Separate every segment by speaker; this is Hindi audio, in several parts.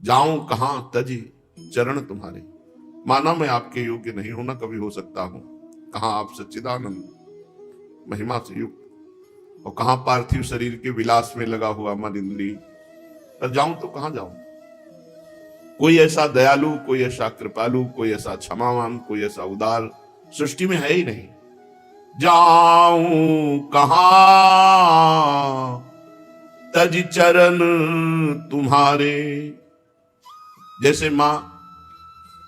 Speaker 1: जाऊं कहां तजी चरण तुम्हारे। माना मैं आपके योग्य नहीं हूं, ना कभी हो सकता हूं। कहां आप सच्चिदानंद महिमा से युक्त, और कहां पार्थिव शरीर के विलास में लगा हुआ मन इंद्री। पर जाऊं तो कहां जाऊं? कोई ऐसा दयालु, कोई ऐसा कृपालु, कोई ऐसा क्षमावान, कोई ऐसा उदार सृष्टि में है ही नहीं। जाऊं कहां तज चरण तुम्हारे। जैसे मां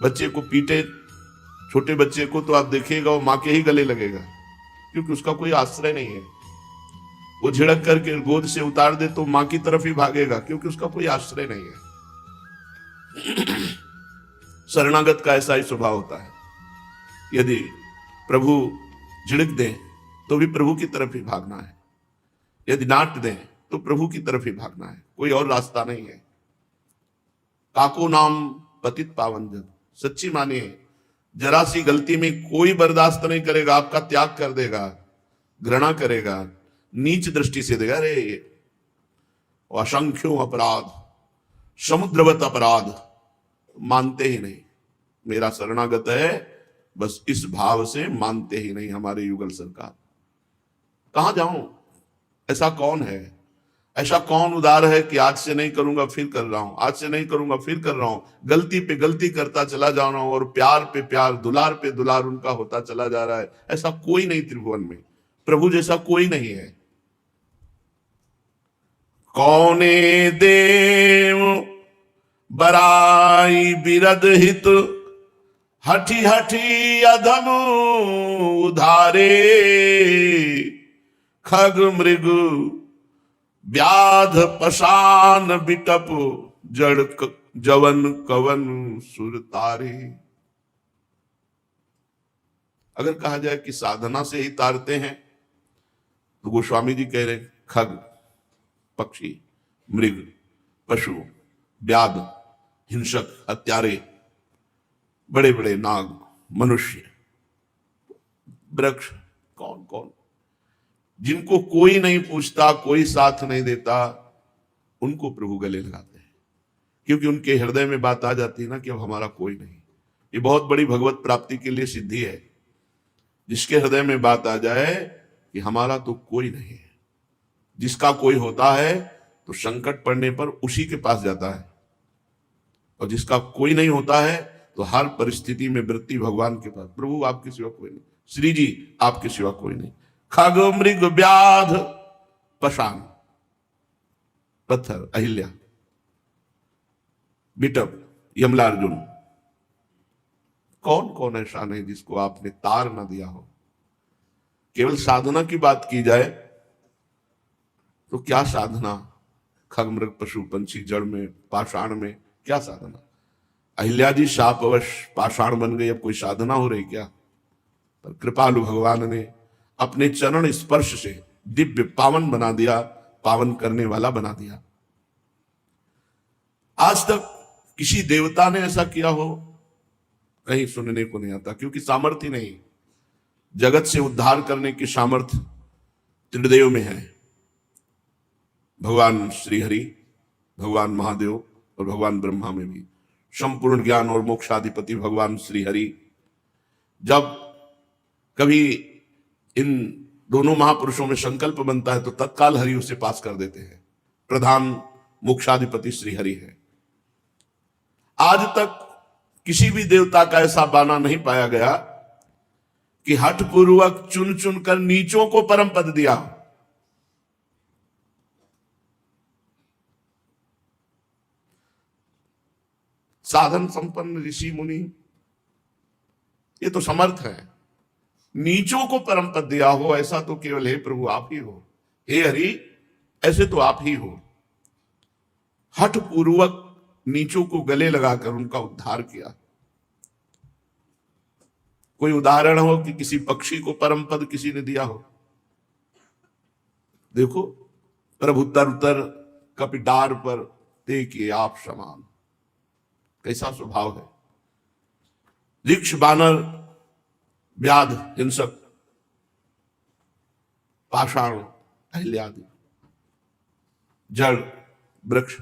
Speaker 1: बच्चे को पीटे, छोटे बच्चे को, तो आप देखिएगा वो मां के ही गले लगेगा, क्योंकि उसका कोई आश्रय नहीं है। वो झिड़क करके गोद से उतार दे तो मां की तरफ ही भागेगा, क्योंकि उसका कोई आश्रय नहीं है। शरणागत का ऐसा ही स्वभाव होता है। यदि प्रभु झिड़क दें तो भी प्रभु की तरफ ही भागना है, यदि डांट दें तो प्रभु की तरफ ही भागना है, कोई और रास्ता नहीं है। काको नाम पतित पावन जन, सच्ची मानिए, जरा सी गलती में कोई बर्दाश्त नहीं करेगा, आपका त्याग कर देगा, घृणा करेगा, नीच दृष्टि से देगा। अरे असंख्यों अपराध, समुद्रवत अपराध, मानते ही नहीं। मेरा शरणागत है, बस इस भाव से मानते ही नहीं हमारे युगल सरकार। कहां जाऊं? ऐसा कौन है, ऐसा कौन उदार है कि आज से नहीं करूंगा फिर कर रहा हूं, आज से नहीं करूंगा फिर कर रहा हूं, गलती पे गलती करता चला जा रहा हूं, और प्यार पे प्यार, दुलार पे दुलार उनका होता चला जा रहा है। ऐसा कोई नहीं त्रिभुवन में, प्रभु जैसा कोई नहीं है। कौने देव बराई बिरद हित, हठी हठी अधम उधारे। खग मृग व्याध पशान बिटप, जड़ जवन कवन सुर तारे। अगर कहा जाए कि साधना से ही तारते हैं, तो गोस्वामी जी कह रहे खग पक्षी, मृग पशु, व्याध हिंसक हत्यारे, बड़े बड़े नाग, मनुष्य, वृक्ष, कौन कौन, जिनको कोई नहीं पूछता, कोई साथ नहीं देता, उनको प्रभु गले लगाते हैं। क्योंकि उनके हृदय में बात आ जाती है ना कि अब हमारा कोई नहीं। ये बहुत बड़ी भगवत प्राप्ति के लिए सिद्धि है, जिसके हृदय में बात आ जाए कि हमारा तो कोई नहीं है। जिसका कोई होता है तो संकट पड़ने पर उसी के पास जाता है, और जिसका कोई नहीं होता है तो हर परिस्थिति में वृत्ति भगवान के पास। प्रभु आपके सिवा कोई नहीं, श्री जी आपके सिवा कोई नहीं। खग मृग व्याध पशान, पत्थर अहिल्या, बिटप यमला अर्जुन, कौन कौन ऐसा नहीं जिसको आपने तार ना दिया हो। केवल साधना की बात की जाए तो क्या साधना, खग मृग पशु पंछी जड़ में पाषाण में, क्या साधना। अहिल्या जी शापवश पाषाण बन गई, अब कोई साधना हो रही क्या? पर कृपालु भगवान ने अपने चरण स्पर्श से दिव्य पावन बना दिया, पावन करने वाला बना दिया। आज तक किसी देवता ने ऐसा किया हो कहीं सुनने को नहीं आता, क्योंकि सामर्थ्य नहीं। जगत से उद्धार करने की सामर्थ्य त्रिदेव में है, भगवान श्रीहरि, भगवान महादेव और भगवान ब्रह्मा में भी। संपूर्ण ज्ञान और मोक्षाधिपति भगवान श्रीहरि, जब कभी इन दोनों महापुरुषों में संकल्प बनता है तो तत्काल हरि उसे पास कर देते हैं। प्रधान मोक्षाधिपति श्रीहरि है। आज तक किसी भी देवता का ऐसा बाना नहीं पाया गया कि हठ पूर्वक चुन चुन कर नीचों को परम पद दिया। साधन संपन्न ऋषि मुनि ये तो समर्थ है, नीचों को परम पद दिया हो ऐसा तो केवल हे प्रभु आप ही हो, हे हरि ऐसे तो आप ही हो। हठ पूर्वक नीचों को गले लगाकर उनका उद्धार किया। कोई उदाहरण हो कि किसी पक्षी को परम पद किसी ने दिया हो? देखो, प्रभु तर उतर कपिडार पर देखिए आप समान, कैसा स्वभाव है। वृक्ष बानर व्याध हिंसक पाषाण अहिल्यादि जड़ वृक्ष,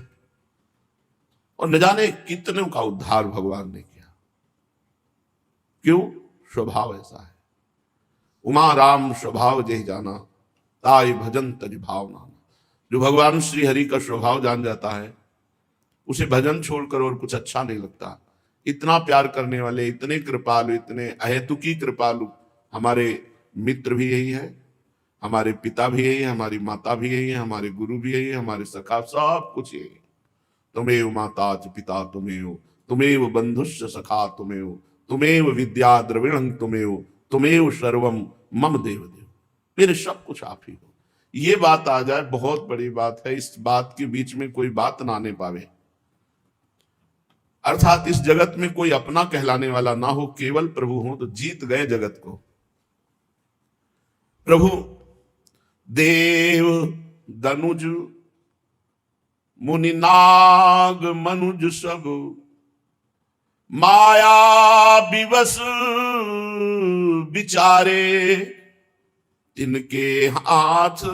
Speaker 1: और न जाने कितनों का उद्धार भगवान ने किया। क्यों? स्वभाव ऐसा है। उमा राम स्वभाव जय जाना, ताई भजन तज भाव नाना। जो भगवान श्री हरि का स्वभाव जान जाता है, उसे भजन छोड़कर और कुछ अच्छा नहीं लगता। इतना प्यार करने वाले, इतने कृपालु, इतने अहेतुकी कृपालु हमारे मित्र भी यही है, हमारे पिता भी यही है, हमारी माता भी यही है, हमारे गुरु भी यही है, हमारे सखा, सब कुछ यही है। तुमेव माता च पिता तुमेव, तुमेव बंधुश्च सखा तुमेव, तुमेव विद्या द्रविणं तुमेव, तुमेव सर्वम मम देव देव। मेरे सब कुछ आप ही हो। ये बात आ जाए, बहुत बड़ी बात है। इस बात के बीच में कोई बात ना आने पावे, अर्थात इस जगत में कोई अपना कहलाने वाला ना हो, केवल प्रभु हो, तो जीत गए जगत को। प्रभु देव दनुज मुनि नाग मनुज सब, माया विवश बिचारे, तिनके हाथ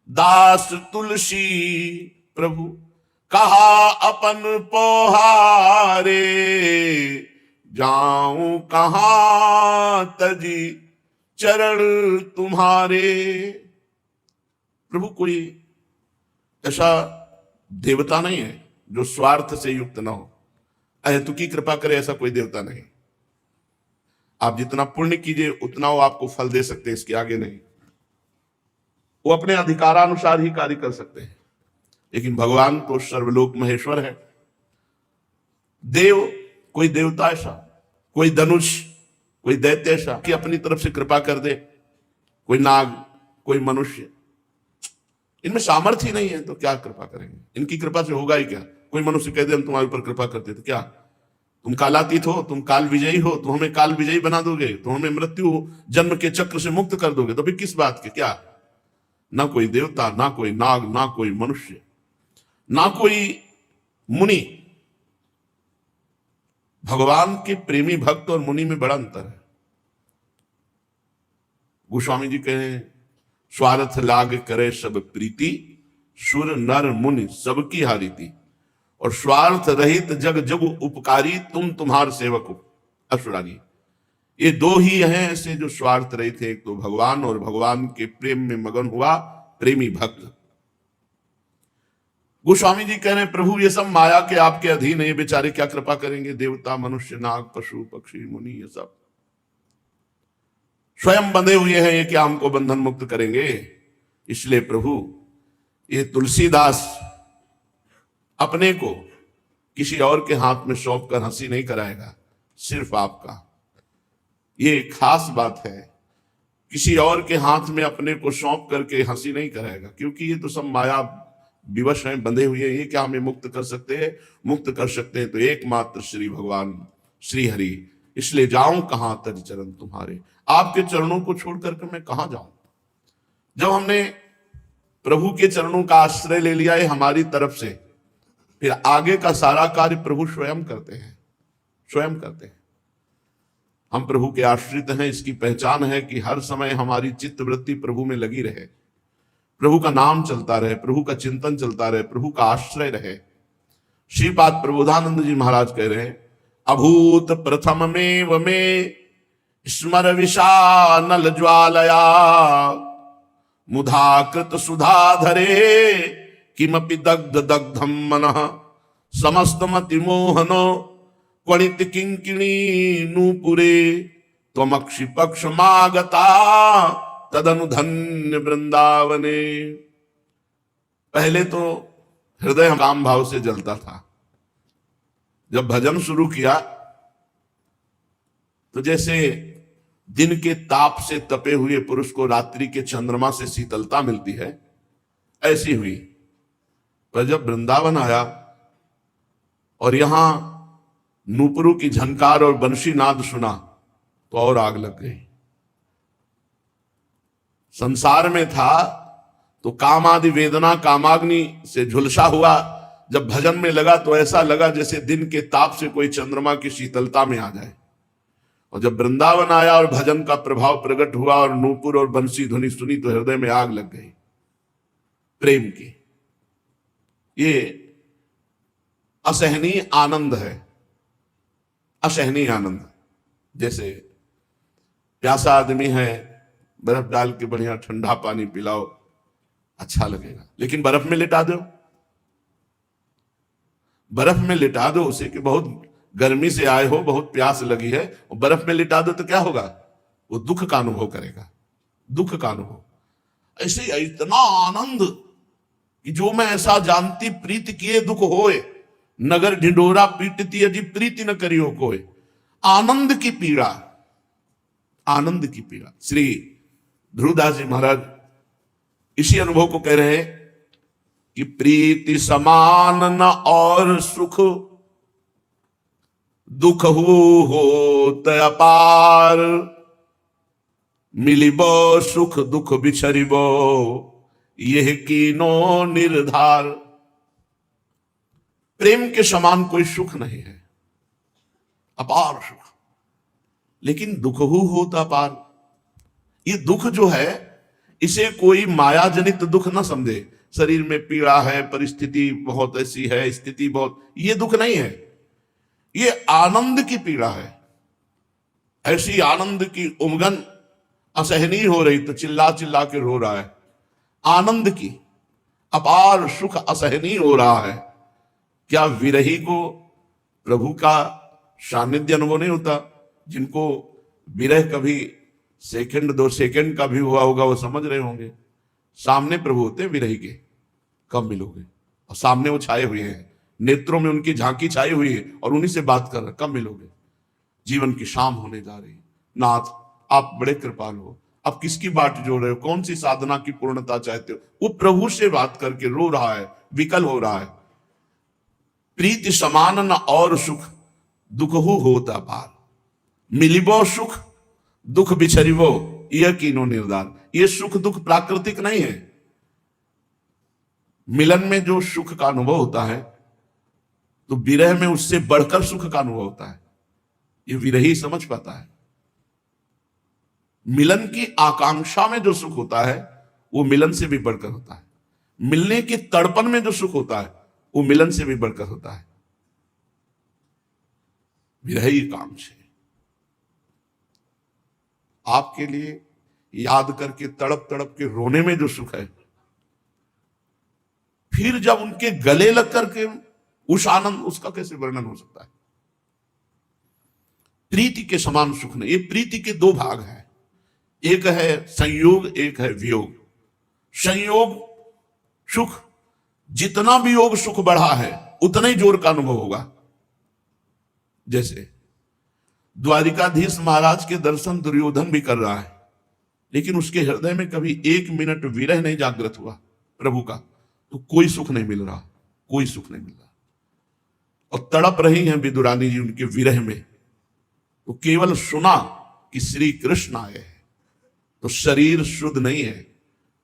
Speaker 1: दास तुलसी प्रभु कहा अपन पोहारे, जाऊं कहां तजी चरण तुम्हारे। प्रभु कोई ऐसा देवता नहीं है जो स्वार्थ से युक्त ना हो, अहेतुकी कृपा करे, ऐसा कोई देवता नहीं। आप जितना पुण्य कीजिए उतना वो आपको फल दे सकते हैं, इसके आगे नहीं। वो अपने अधिकारानुसार ही कार्य कर सकते हैं, लेकिन भगवान तो सर्वलोक महेश्वर है। देव कोई देवता ऐसा, कोई धनुष, कोई दैत्य ऐसा कि अपनी तरफ से कृपा कर दे, कोई नाग, कोई मनुष्य, इनमें सामर्थ्य ही नहीं है तो क्या कृपा करेंगे? इनकी कृपा से होगा ही क्या? कोई मनुष्य कह दे हम तुम्हारे ऊपर कृपा करते, तो क्या तुम कालातीत हो, तुम काल विजयी हो, तुम हमें काल विजयी बना दोगे, तुम हमें मृत्यु जन्म के चक्र से मुक्त कर दोगे, तो फिर किस बात के? क्या? ना कोई देवता, ना कोई नाग, ना कोई मनुष्य, ना कोई मुनि। भगवान के प्रेमी भक्त और मुनि में बड़ा अंतर है। गोस्वामी जी कहे, स्वार्थ लाग करे सब प्रीति, सुर नर मुनि सबकी हारीति, और स्वार्थ रहित जग जग उपकारी, तुम तुम्हार सेवक हो असुरारी। ये दो ही हैं ऐसे जो स्वार्थ रहित थे, एक तो भगवान, और भगवान के प्रेम में मगन हुआ प्रेमी भक्त। गोस्वामी जी कह रहे हैं, प्रभु ये सब माया के आपके अधीन है, ये बेचारे क्या कृपा करेंगे? देवता, मनुष्य, नाग, पशु, पक्षी, मुनि, ये सब स्वयं बंधे हुए हैं, ये क्या हमको बंधन मुक्त करेंगे? इसलिए प्रभु ये तुलसीदास अपने को किसी और के हाथ में सौंप कर हंसी नहीं कराएगा, सिर्फ आपका। ये खास बात है, किसी और के हाथ में अपने को सौंप करके हंसी नहीं कराएगा, क्योंकि ये तो सब माया विवश हैं, बंधे हुए हैं। ये क्या हमें मुक्त कर सकते हैं? मुक्त कर सकते हैं तो एकमात्र श्री भगवान श्री हरि। इसलिए जाऊं कहां तज चरण तुम्हारे, आपके चरणों को छोड़ करके मैं कहां जाऊं? जब हमने प्रभु के चरणों का आश्रय ले लिया है हमारी तरफ से, फिर आगे का सारा कार्य प्रभु स्वयं करते हैं, स्वयं करते हैं। हम प्रभु के आश्रित हैं, इसकी पहचान है कि हर समय हमारी चित्त वृत्ति प्रभु में लगी रहे, प्रभु का नाम चलता रहे, प्रभु का चिंतन चलता रहे, प्रभु का आश्रय रहे। श्रीपाद प्रबोधानंद जी महाराज कह रहे हैं, अभूत प्रथम में स्मर विषानल ज्वालया, मुधाकृत सुधाधरे किमपि दग्ध दग्धम मनः, समस्तमति मोहनो क्वणित किंकिणी नूपुरे, त्वमक्षि पक्ष मागता तदनुधन्य वृंदावने। पहले तो हृदय काम भाव से जलता था, जब भजन शुरू किया तो जैसे दिन के ताप से तपे हुए पुरुष को रात्रि के चंद्रमा से शीतलता मिलती है, ऐसी हुई। पर जब वृंदावन आया और यहां नूपुरों की झनकार और बंशी नाद सुना तो और आग लग गई। संसार में था तो काम आदि वेदना कामाग्नि से झुलसा हुआ, जब भजन में लगा तो ऐसा लगा जैसे दिन के ताप से कोई चंद्रमा की शीतलता में आ जाए। और जब वृंदावन आया और भजन का प्रभाव प्रकट हुआ और नूपुर और बंसी ध्वनि सुनी तो हृदय में आग लग गई प्रेम की। ये असहनीय आनंद है, असहनीय आनंद। जैसे प्यासा आदमी है, बर्फ डाल के बढ़िया ठंडा पानी पिलाओ, अच्छा लगेगा, लेकिन बर्फ में लिटा दो, बर्फ में लिटा दो उसे कि बहुत गर्मी से आए हो, बहुत प्यास लगी है, और बर्फ में लिटा दो तो क्या होगा? वो दुख का अनुभव करेगा, दुख का अनुभव। ऐसे इतना आनंद कि जो मैं ऐसा जानती प्रीति किए दुख होए, नगर ढिंडोरा पीटती अजी प्रीति न करियो कोई। आनंद की पीड़ा, आनंद की पीड़ा। श्री ध्रुवदास जी महाराज इसी अनुभव को कह रहे हैं कि प्रीति समान न और सुख, दुख होत अपार, मिलिबो सुख दुख बिछरिबो, यह कीनो निर्धार। प्रेम के समान कोई सुख नहीं है, अपार सुख, लेकिन दुख होता अपार। ये दुख जो है इसे कोई माया जनित दुख ना समझे, शरीर में पीड़ा है, परिस्थिति बहुत ऐसी है, स्थिति बहुत, ये दुख नहीं है, ये आनंद की पीड़ा है। ऐसी आनंद की उमगन असहनीय हो रही तो चिल्ला चिल्ला के रो रहा है, आनंद की अपार सुख असहनीय हो रहा है। क्या विरही को प्रभु का सानिध्य अनुभव नहीं होता? जिनको विरह कभी सेकंड 2 सेकंड का भी हुआ होगा वो समझ रहे होंगे। सामने प्रभु होते हैं विरही के, कब मिलोगे? और सामने वो छाए हुए हैं, नेत्रों में उनकी झांकी छाई हुई है और उन्हीं से बात कर रहे, कब मिलोगे? जीवन की शाम होने जा रही, नाथ आप बड़े कृपाल हो, अब किसकी बाट जोड़ रहे हो, कौन सी साधना की पूर्णता चाहते हो? वो प्रभु से बात करके रो रहा है, विकल हो रहा है। प्रीति समान न और सुख, दुख होता पार, मिलिबो सुख दुख बिछरिबो, यह कीनो निर्धार। ये सुख दुख प्राकृतिक नहीं है। मिलन में जो सुख का अनुभव होता है तो विरह में उससे बढ़कर सुख का अनुभव होता है, ये विरही समझ पाता है। मिलन की आकांक्षा में जो सुख होता है वो मिलन से भी बढ़कर होता है। मिलने के तड़पन में जो सुख होता है वो मिलन से भी बढ़कर होता है। विरही कांक्ष है आपके लिए याद करके तड़प तड़प के रोने में जो सुख है, फिर जब उनके गले लग करके उस आनंद, उसका कैसे वर्णन हो सकता है? प्रीति के समान सुख नहीं। ये प्रीति के 2 भाग हैं, एक है संयोग, एक है वियोग। संयोग सुख, जितना वियोग सुख बढ़ा है उतना ही जोर का अनुभव होगा। जैसे द्वारिकाधीश महाराज के दर्शन दुर्योधन भी कर रहा है, लेकिन उसके हृदय में कभी 1 मिनट विरह नहीं जागृत हुआ प्रभु का, तो कोई सुख नहीं मिल रहा, कोई सुख नहीं मिल रहा। और तड़प रही हैं विदुरानी जी उनके विरह में, तो केवल सुना कि श्री कृष्ण आए हैं, तो शरीर शुद्ध नहीं है,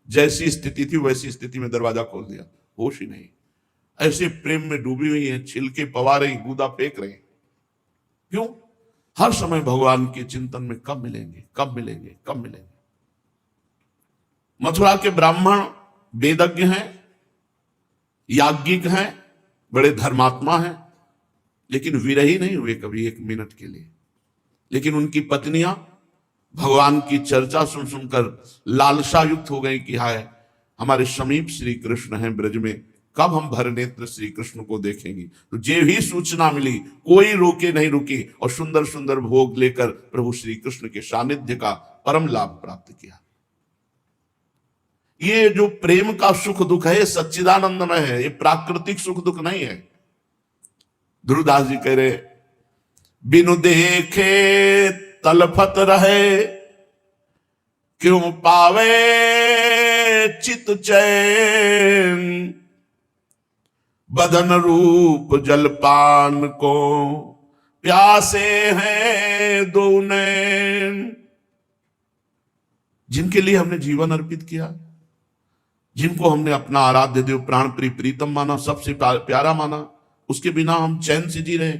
Speaker 1: जैसी स्थिति थी वैसी स्थिति में दरवाजा खोल दिया, होश ही नहीं। ऐसे प्रेम में डूबी हुई है, छिलके पवा रही, गूदा फेंक रही। क्यों? हर समय भगवान के चिंतन में कब मिलेंगे, कब मिलेंगे, कब मिलेंगे। मथुरा के ब्राह्मण वेदज्ञ हैं, याज्ञिक हैं, बड़े धर्मात्मा हैं, लेकिन विरही नहीं हुए कभी 1 मिनट के लिए। लेकिन उनकी पत्नियां भगवान की चर्चा सुन सुनकर लालसा युक्त हो गई कि हाय हमारे समीप श्री कृष्ण हैं ब्रज में, कब हम भर नेत्र श्री कृष्ण को देखेंगे। तो जे भी सूचना मिली कोई रोके नहीं रुकी और सुंदर सुंदर भोग लेकर प्रभु श्री कृष्ण के सानिध्य का परम लाभ प्राप्त किया। ये जो प्रेम का सुख दुख है ये सच्चिदानंदमय है, ये प्राकृतिक सुख दुख नहीं है। ध्रुवदास जी कह रहे, बिनु देखे तलफत रहे, क्यों पावे चित चैन, बदन रूप जलपान को प्यासे हैं 2 नैन। जिनके लिए हमने जीवन अर्पित किया, जिनको हमने अपना आराध्य देव प्राण प्रीतम माना, सबसे प्यारा माना, उसके बिना हम चैन से जी रहे।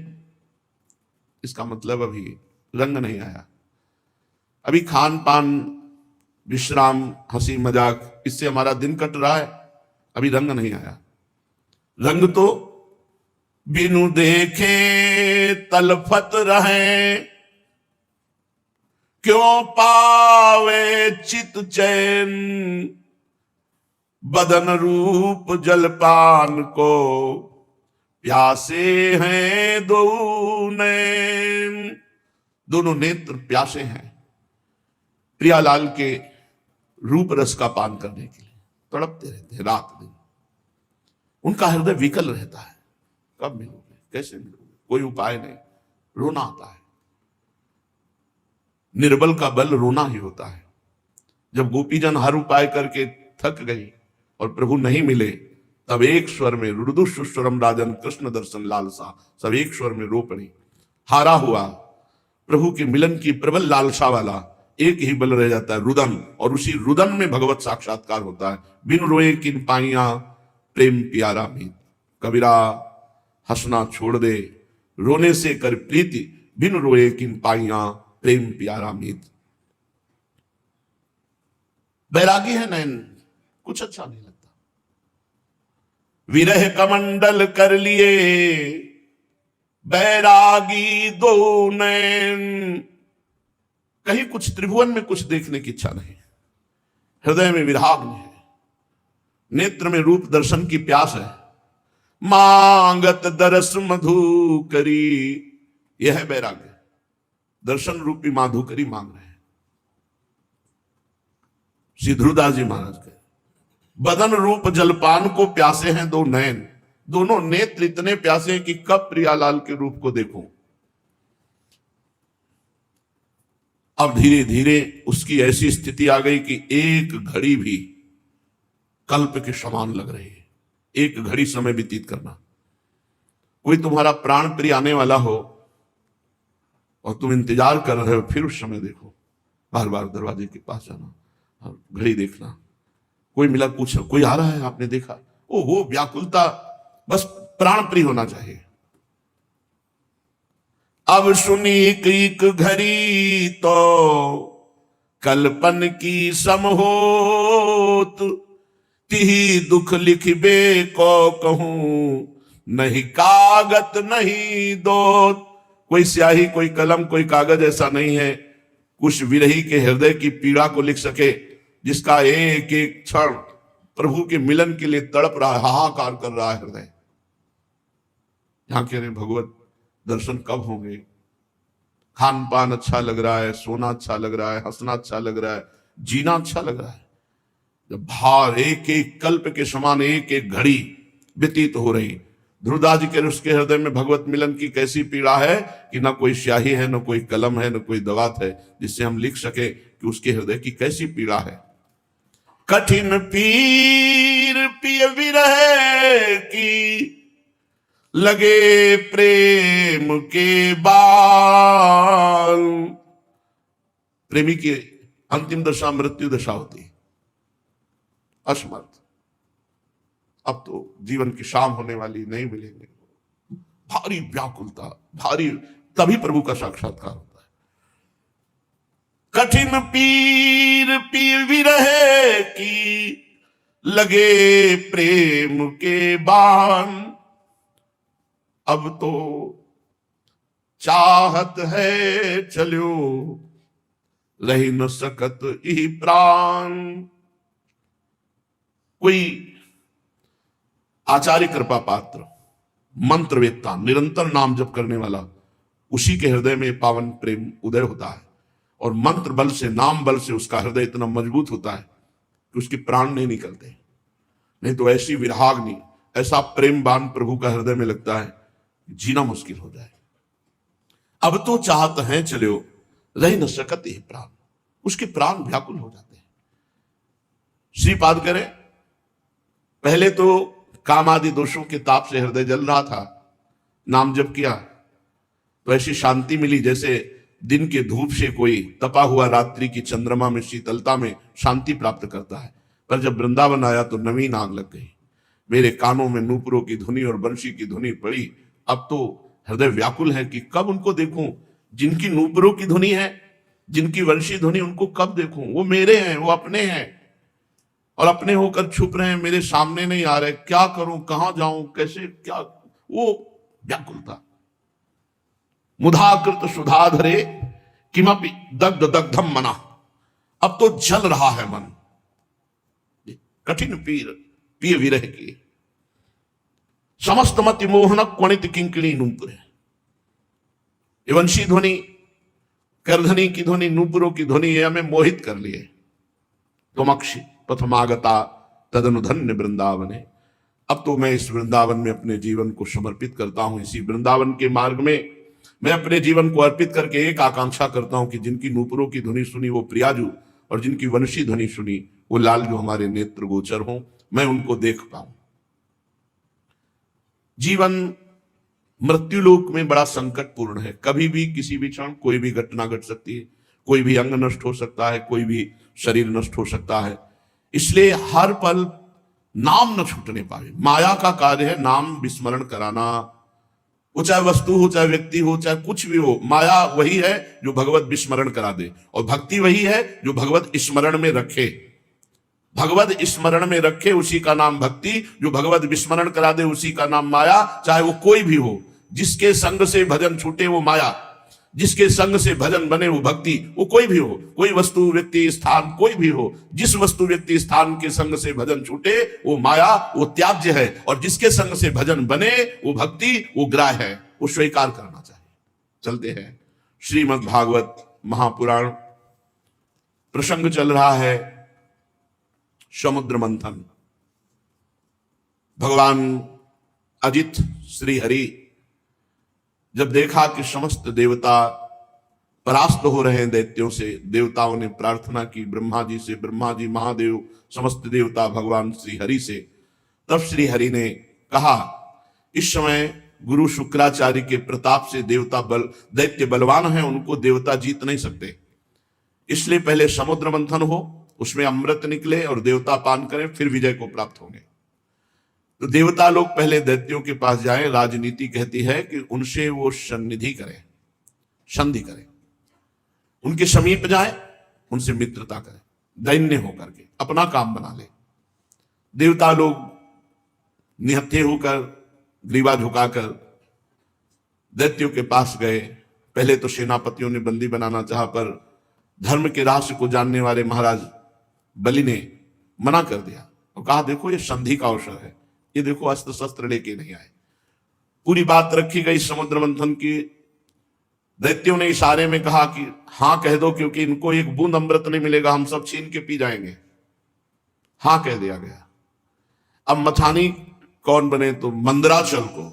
Speaker 1: इसका मतलब अभी रंग नहीं आया। अभी खान पान विश्राम हंसी मजाक इससे हमारा दिन कट रहा है, अभी रंग नहीं आया। रंग तो बिनु देखे तलफत रहे, क्यों पावे चित चैन, बदन रूप जलपान को प्यासे हैं दो नैन। दोनों नेत्र प्यासे हैं प्रियालाल के रूप रस का पान करने के लिए, तड़पते रहते हैं रात दिन। उनका हृदय विकल रहता है, कब मिलोगे, कैसे मिलोगे, कोई उपाय नहीं, रोना आता है। निर्बल का बल रोना ही होता है। जब गोपीजन हर उपाय करके थक गई और प्रभु नहीं मिले, तब एक स्वर में रुदुस्वरम राजन कृष्ण दर्शन लालसा, सब एक स्वर में रो पड़ी। हारा हुआ प्रभु के मिलन की प्रबल लालसा वाला एक ही बल रह जाता है, रुदन, और उसी रुदन में भगवत साक्षात्कार होता है। बिन रोए किन पाइया प्रेम प्यारा मीत, कबीरा हंसना छोड़ दे रोने से कर प्रीति, बिन रोए किन पाइया प्रेम प्यारा मीत। बैरागी है नैन, कुछ अच्छा नहीं लगता। विरह कमंडल कर लिए बैरागी दो नैन, कहीं कुछ त्रिभुवन में कुछ देखने की इच्छा नहीं, हृदय में विराग नहीं है, नेत्र में रूप दर्शन की प्यास है। मांगत दरस मधुकरी, यह है बैराग्य, दर्शन रूपी माधुकरी मांग रहे हैं। श्री ध्रुवदास जी महाराज के बदन रूप जलपान को प्यासे हैं दो नयन, दोनों नेत्र इतने प्यासे हैं कि कब प्रियालाल के रूप को देखूं। अब धीरे धीरे उसकी ऐसी स्थिति आ गई कि एक घड़ी भी कल्प के समान लग रही है। एक घड़ी समय व्यतीत करना, कोई तुम्हारा प्राण प्रिय आने वाला हो और तुम इंतजार कर रहे हो, फिर उस समय देखो, बार बार दरवाजे के पास जाना और घड़ी देखना, कोई मिला पूछा कोई आ रहा है आपने देखा, ओ वो व्याकुलता, बस प्राण प्रिय होना चाहिए। अब सुनी एक घड़ी तो कल्पन की समहोत, तिही दुख लिखबे को कहूं नहीं कागत नहीं दोत। कोई स्याही कोई कलम कोई कागज ऐसा नहीं है कुछ विरही के हृदय की पीड़ा को लिख सके, जिसका एक एक क्षण प्रभु के मिलन के लिए तड़प रहा है, हाहाकार कर रहा है हृदय। यहां कह रहे भगवत दर्शन कब होंगे, खान पान अच्छा लग रहा है, सोना अच्छा लग रहा है, हंसना अच्छा लग रहा है, जीना अच्छा लग रहा है, जब भार एक एक कल्प के समान एक एक घड़ी व्यतीत हो रही। ध्रुवदास जी के उसके हृदय में भगवत मिलन की कैसी पीड़ा है कि ना कोई स्याही है, ना कोई कलम है, ना कोई दवात है जिससे हम लिख सके कि उसके हृदय की कैसी पीड़ा है। कठिन पीर पिय विरह की लगे प्रेम के बाल। प्रेमी की अंतिम दशा मृत्यु दशा होती, असमर्थ, अब तो जीवन की शाम होने वाली, नहीं मिलेंगे, भारी व्याकुलता, भारी, तभी प्रभु का साक्षात्कार होता है। कठिन पीर पीर विरह की लगे प्रेम के बाण, अब तो चाहत है चलो रही न सकत ही प्राण। कोई आचार्य कृपा पात्र मंत्रवेत्ता निरंतर नाम जप करने वाला, उसी के हृदय में पावन प्रेम उदय होता है और मंत्र बल से, नाम बल से उसका हृदय इतना मजबूत होता है कि उसके प्राण नहीं निकलते। नहीं तो ऐसी विराग्नि, ऐसा प्रेम बाण प्रभु का हृदय में लगता है, जीना मुश्किल हो जाए। अब तो चाहत हैं चलो रही न सकत ही प्राण, उसके प्राण व्याकुल हो जाते हैं। श्रीपाद करें, पहले तो काम आदि दोषों के ताप से हृदय जल रहा था, नाम जप किया तो ऐसी शांति मिली जैसे दिन के धूप से कोई तपा हुआ रात्रि की चंद्रमा में शीतलता में शांति प्राप्त करता है। पर जब वृंदावन आया तो नवीन आग लग गई, मेरे कानों में नूपुरों की धुनी और बंशी की धुनी पड़ी। अब तो हृदय व्याकुल है कि कब उनको देखूं, जिनकी नूपुरों की धुनी है, जिनकी वंशी धुनी, उनको कब देखूं। वो मेरे हैं, वो अपने हैं और अपने होकर छुप रहे हैं, मेरे सामने नहीं आ रहे। क्या करूं, कहां जाऊं, कैसे, क्या, वो व्याकुलता। मुधाकृत सुधाधरे किमपि दग्ध दग्धम मना, अब तो जल रहा है मन, कठिन पीर पिय विरह की। समस्त मति मोहन क्वणित किंकिणी नूपुर, वंशी ध्वनि, करधनी की ध्वनि, नूपुरों की ध्वनि ये हमें मोहित कर लिए। तुमक्षि प्रथमागता तदनुधन्य वृंदावने, अब तो मैं इस वृंदावन में अपने जीवन को समर्पित करता हूं। इसी वृंदावन के मार्ग में मैं अपने जीवन को अर्पित करके एक आकांक्षा करता हूं कि जिनकी नूपुरों की ध्वनि सुनी वो प्रियाजू, और जिनकी वंशी ध्वनि सुनी वो लाल जो हमारे नेत्र गोचर हों, मैं उनको देख पाऊं। जीवन मृत्यु लोक में बड़ा संकटपूर्ण है। कभी भी किसी भी क्षण कोई भी घटना घट सकती है, कोई भी अंग नष्ट हो सकता है, कोई भी शरीर नष्ट हो सकता है। इसलिए हर पल नाम न छूटने पाए। माया का कार्य है नाम विस्मरण कराना, वो चाहे वस्तु हो, चाहे व्यक्ति हो, चाहे कुछ भी हो। माया वही है जो भगवत विस्मरण करा दे, और भक्ति वही है जो भगवत स्मरण में रखे। भगवत स्मरण में रखे उसी का नाम भक्ति, जो भगवत विस्मरण करा दे उसी का नाम माया। चाहे वो कोई भी हो, जिसके संग से भजन छूटे वो माया, जिसके संग से भजन बने वो भक्ति। वो कोई भी हो, कोई वस्तु व्यक्ति स्थान कोई भी हो, जिस वस्तु व्यक्ति स्थान के संग से भजन छूटे वो माया, वो त्याज्य है। और जिसके संग से भजन बने वो भक्ति, वो ग्राह्य है, वो स्वीकार करना चाहिए। चलते हैं श्रीमद् भागवत महापुराण। प्रसंग चल रहा है समुद्र मंथन। भगवान अजित श्री हरि जब देखा कि समस्त देवता परास्त हो रहे हैं दैत्यों से, देवताओं ने प्रार्थना की ब्रह्मा जी से, ब्रह्मा जी महादेव समस्त देवता भगवान श्री हरि से। तब श्री हरि ने कहा इस समय गुरु शुक्राचार्य के प्रताप से दैत्य बलवान हैं, उनको देवता जीत नहीं सकते। इसलिए पहले समुद्र मंथन हो, उसमें अमृत निकले और देवता पान करें, फिर विजय को प्राप्त होंगे। तो देवता लोग पहले दैत्यों के पास जाएं। राजनीति कहती है कि उनसे वो सन्निधि करें, संधि करें, उनके समीप जाए, उनसे मित्रता करें, दैन्य होकर के अपना काम बना ले। देवता लोग निहत्थे होकर, ग्रीवा झुकाकर दैत्यों के पास गए। पहले तो सेनापतियों ने बंदी बनाना चाहा, पर धर्म के रहस्य को जानने वाले महाराज बलि ने मना कर दिया और कहा देखो ये संधि का अवसर है, ये देखो अस्त्र शस्त्र लेके नहीं आए। पूरी बात रखी गई समुद्र मंथन की। दैत्यों ने इशारे में कहा कि हां कह दो, क्योंकि इनको एक बूंद अमृत नहीं मिलेगा, हम सब छीन के पी जाएंगे। हां कह दिया गया। अब मथानी कौन बने? तो मंदराचल को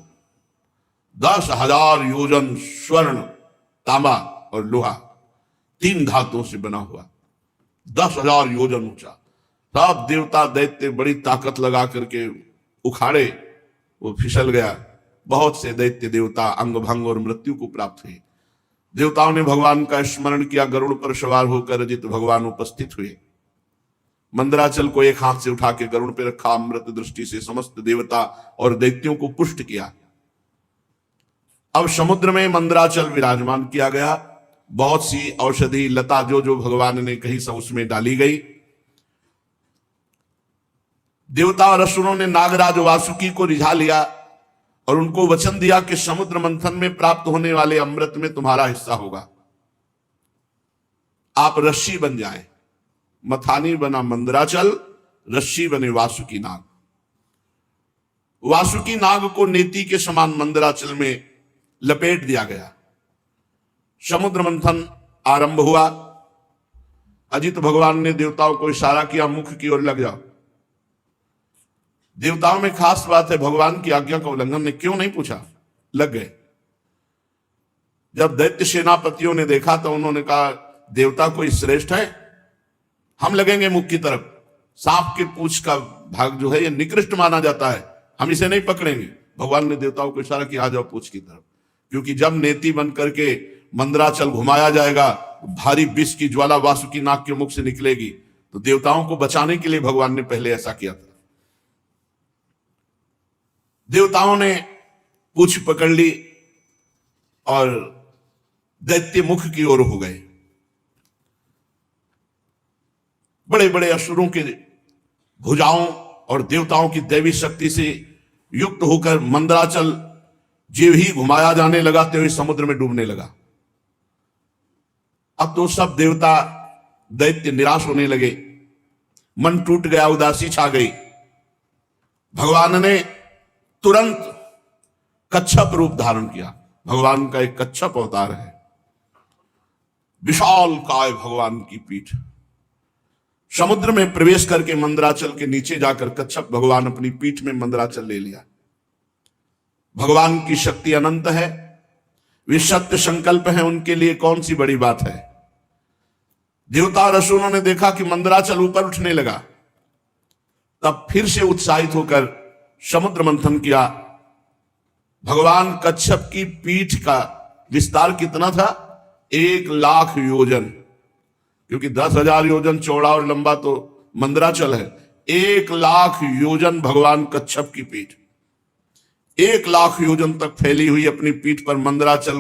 Speaker 1: 10,000 योजन स्वर्ण, तांबा और लोहा, 3 धातुओं से बना हुआ, 10,000 योजन ऊंचा। सब देवता दैत्य बड़ी ताकत लगा करके उखाड़े, वो फिसल गया। बहुत से दैत्य देवता अंग भंग और मृत्यु को प्राप्त हुए। देवताओं ने भगवान का स्मरण किया, गरुड़ पर सवार होकर अजित भगवान उपस्थित हुए। मंदराचल को एक हाथ से उठा के गरुड़ पे रखा, अमृत दृष्टि से समस्त देवता और दैत्यों को पुष्ट किया। अब समुद्र में मंदराचल विराजमान किया गया। बहुत सी औषधि लता जो जो भगवान ने कही सब उसमें डाली गई। देवता और असुरों ने नागराज वासुकी को रिझा लिया और उनको वचन दिया कि समुद्र मंथन में प्राप्त होने वाले अमृत में तुम्हारा हिस्सा होगा, आप रस्सी बन जाएं। मथानी बना मंदराचल, रस्सी बने वासुकी नाग। वासुकी नाग को नेति के समान मंदराचल में लपेट दिया गया। समुद्र मंथन आरंभ हुआ। अजित भगवान ने देवताओं को इशारा किया, मुख की ओर लग जाओ। देवताओं में खास बात है, भगवान की आज्ञा का उल्लंघन ने क्यों नहीं पूछा, लग गए। जब दैत्य सेनापतियों ने देखा तो उन्होंने कहा देवता कोई श्रेष्ठ है, हम लगेंगे मुख की तरफ। सांप के पूंछ का भाग जो है ये निकृष्ट माना जाता है, हम इसे नहीं पकड़ेंगे। भगवान ने देवताओं को इशारा किया आ जाओ पूंछ की तरफ, क्योंकि जब नेति बन करके मंदराचल घुमाया जाएगा, भारी विष की ज्वाला वासुकी नाग के मुख से निकलेगी। तो देवताओं को बचाने के लिए भगवान ने पहले ऐसा किया था। देवताओं ने पूंछ पकड़ ली और दैत्य मुख की ओर हो गए। बड़े बड़े असुरों के भुजाओं और देवताओं की दैवी शक्ति से युक्त होकर मंदराचल जो ही घुमाया जाने लगा तो ही समुद्र में डूबने लगा। अब तो सब देवता दैत्य निराश होने लगे, मन टूट गया, उदासी छा गई। भगवान ने तुरंत कच्छप रूप धारण किया। भगवान का एक कच्छप अवतार है, विशाल काय भगवान की पीठ। समुद्र में प्रवेश करके मंदराचल के नीचे जाकर कच्छप भगवान अपनी पीठ में मंदराचल ले लिया। भगवान की शक्ति अनंत है, वे सत्य संकल्प हैं, उनके लिए कौन सी बड़ी बात है। देवता और असुरों ने देखा कि मंदराचल ऊपर उठने लगा, तब फिर से उत्साहित होकर समुद्र मंथन किया। भगवान कच्छप की पीठ का विस्तार कितना था? 1,00,000 योजन, क्योंकि 10,000 योजन चौड़ा और लंबा तो मंदराचल है। 1,00,000 योजन भगवान कच्छप की पीठ, 1,00,000 योजन तक फैली हुई अपनी पीठ पर मंदराचल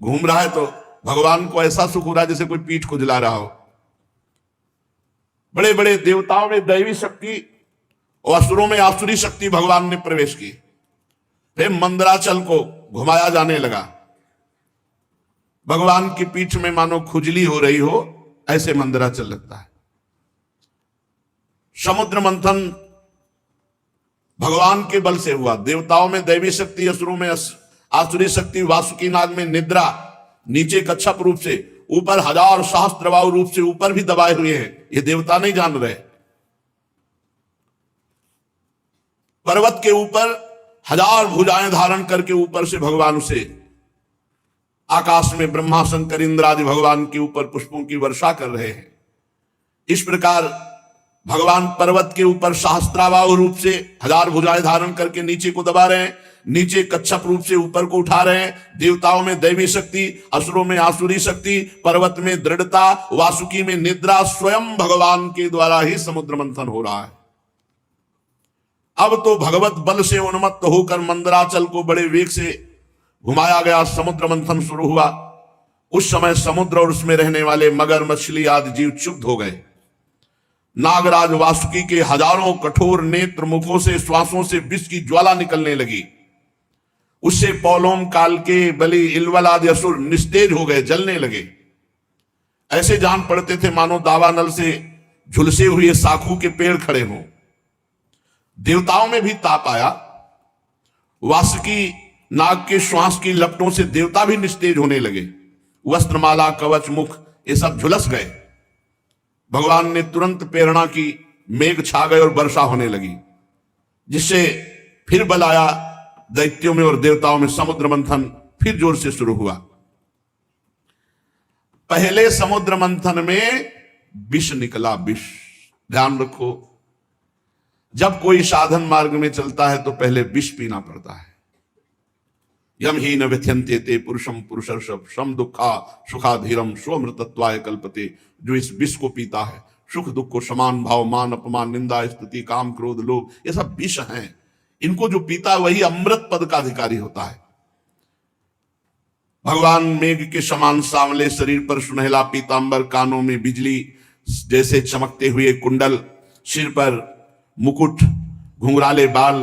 Speaker 1: घूम रहा है। तो भगवान को ऐसा सुख हो रहा है जैसे कोई पीठ को जला रहा हो। बड़े बड़े देवताओं में दैवी शक्ति और असुरों में आसुरी शक्ति भगवान ने प्रवेश की। फिर मंदराचल को घुमाया जाने लगा। भगवान की पीठ में मानो खुजली हो रही हो, ऐसे मंदराचल लगता है। समुद्र मंथन भगवान के बल से हुआ। देवताओं में दैवी शक्ति, असुरों में आसुरी शक्ति, वासुकी नाग में निद्रा, नीचे कच्छप रूप से, ऊपर 1000 सहस्त्रबाहु रूप से ऊपर भी दबाए हुए हैं। ये देवता नहीं जान रहे। पर्वत के ऊपर 1000 भुजाएं धारण करके ऊपर से भगवान उसे आकाश में ब्रह्मा शंकर इंद्र आदि भगवान के ऊपर पुष्पों की वर्षा कर रहे हैं। इस प्रकार भगवान पर्वत के ऊपर सहस्त्राबाहु रूप से 1000 भुजाएं धारण करके नीचे को दबा रहे हैं, नीचे कच्छप रूप से ऊपर को उठा रहे हैं। देवताओं में दैवी शक्ति, असुरों में आसुरी शक्ति, पर्वत में दृढ़ता, वासुकी में निद्रा, स्वयं भगवान के द्वारा ही समुद्र मंथन हो रहा है। अब तो भगवत बल से उन्मत्त होकर मंदराचल को बड़े वेग से घुमाया गया। समुद्र मंथन शुरू हुआ। उस समय समुद्र और उसमें रहने वाले मगर, मछली आदि जीव क्षुब्ध हो गए। नागराज वासुकी के हजारों कठोर नेत्र मुखों से, श्वासों से विष की ज्वाला निकलने लगी। उससे पौलोम, काल के, बलि, इलवल आदि असुर निस्तेज हो गए, जलने लगे। ऐसे जान पड़ते थे मानो दावानल से झुलसे हुए साखू के पेड़ खड़े हों। देवताओं में भी ताप आया। वासुकी नाग के श्वास की लपटों से देवता भी निस्तेज होने लगे। वस्त्रमाला, कवच, मुख ये सब झुलस गए। भगवान ने तुरंत प्रेरणा की, मेघ छा गए और वर्षा होने लगी, जिससे फिर बल आया दैत्यों में और देवताओं में। समुद्र मंथन फिर जोर से शुरू हुआ। पहले समुद्र मंथन में विष निकला, विष। ध्यान रखो, जब कोई साधन मार्ग में चलता है तो पहले विष पीना पड़ता है। यम ही न व्यथ्यन्ते ते पुरुषम पुरुषर्षभ सम दुखा सुखाधीरम स्वमृतत्वाय कल्पते। जो इस विष को पीता है, सुख दुख को समान भाव, मान अपमान, निंदा स्तुति, काम क्रोध लोभ, ये सब विष हैं। इनको जो पीता है वही अमृत पद का अधिकारी होता है। भगवान मेघ के समान सांवले शरीर पर सुनहला पीतांबर, कानों में बिजली जैसे चमकते हुए कुंडल, सिर पर मुकुट, घुंघराले बाल,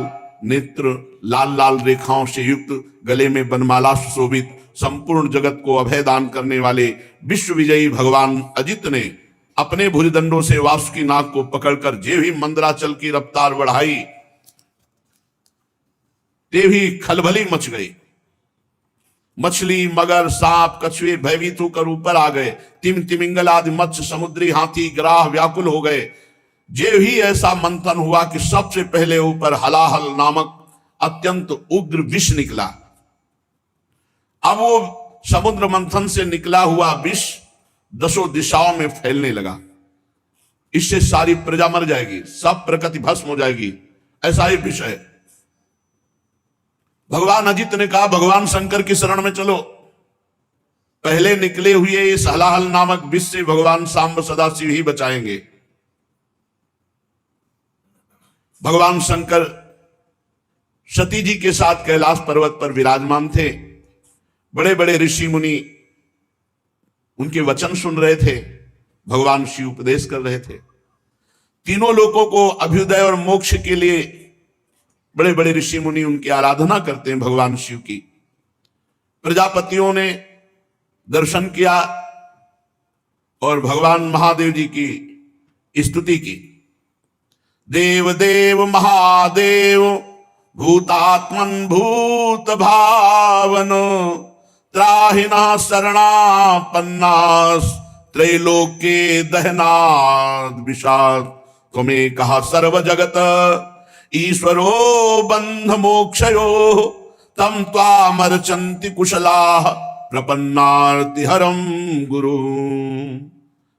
Speaker 1: नेत्र लाल लाल रेखाओं से युक्त, गले में बनमाला सुशोभित, संपूर्ण जगत को अभय दान करने वाले विश्व विजयी भगवान अजित ने अपने भुजदंडों से वासुकी नाग को पकड़कर जे भी मंदराचल की रफ्तार बढ़ाई, ते भी खलबली मच गई। मछली, मगर, सांप, कछुए भयभीत होकर ऊपर आ गए। तिमिंगल आदि मत्स्य, समुद्री हाथी, ग्राह व्याकुल हो गए। जे भी ऐसा मंथन हुआ कि सबसे पहले ऊपर हलाहल नामक अत्यंत उग्र विष निकला। अब वो समुद्र मंथन से निकला हुआ विष 10 दिशाओं में फैलने लगा। इससे सारी प्रजा मर जाएगी, सब प्रकृति भस्म हो जाएगी, ऐसा ही विष है। भगवान अजित ने कहा, भगवान शंकर की शरण में चलो। पहले निकले हुए इस हलाहल नामक विष से भगवान सांब सदाशिव ही बचाएंगे। भगवान शंकर सती जी के साथ कैलाश पर्वत पर विराजमान थे। बड़े बड़े ऋषि मुनि उनके वचन सुन रहे थे। भगवान शिव उपदेश कर रहे थे। तीनों लोगों को अभ्युदय और मोक्ष के लिए बड़े बड़े ऋषि मुनि उनकी आराधना करते हैं भगवान शिव की। प्रजापतियों ने दर्शन किया और भगवान महादेव जी की स्तुति की। देव देव महादेव भूतात्मन भूत भावन त्राहिना शरणापन्नास त्रैलोक्ये दहनाद विषाद तुम्हें कहा सर्व जगत ईश्वरो बंध मोक्षयो तम त्वामर्चन्ति कुशलाः प्रपन्नार्तिहरम गुरु।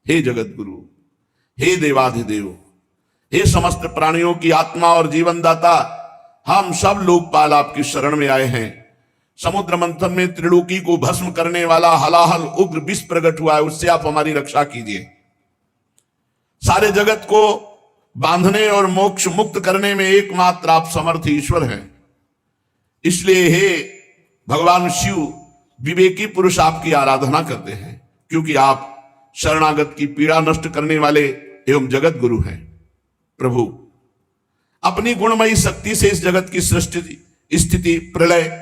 Speaker 1: हे जगत गुरु, हे देवाधिदेव, हे समस्त प्राणियों की आत्मा और जीवन दाता, हम सब लोकपाल आपकी शरण में आए हैं। समुद्र मंथन में त्रिलोकी को भस्म करने वाला हलाहल उग्र विष प्रकट हुआ है, उससे आप हमारी रक्षा कीजिए। सारे जगत को बांधने और मोक्ष मुक्त करने में एकमात्र आप समर्थ ईश्वर हैं। इसलिए हे भगवान शिव, विवेकी पुरुष आपकी आराधना करते हैं, क्योंकि आप शरणागत की पीड़ा नष्ट करने वाले एवं जगत गुरु हैं। प्रभु, अपनी गुणमयी शक्ति से इस जगत की सृष्टि स्थिति प्रलय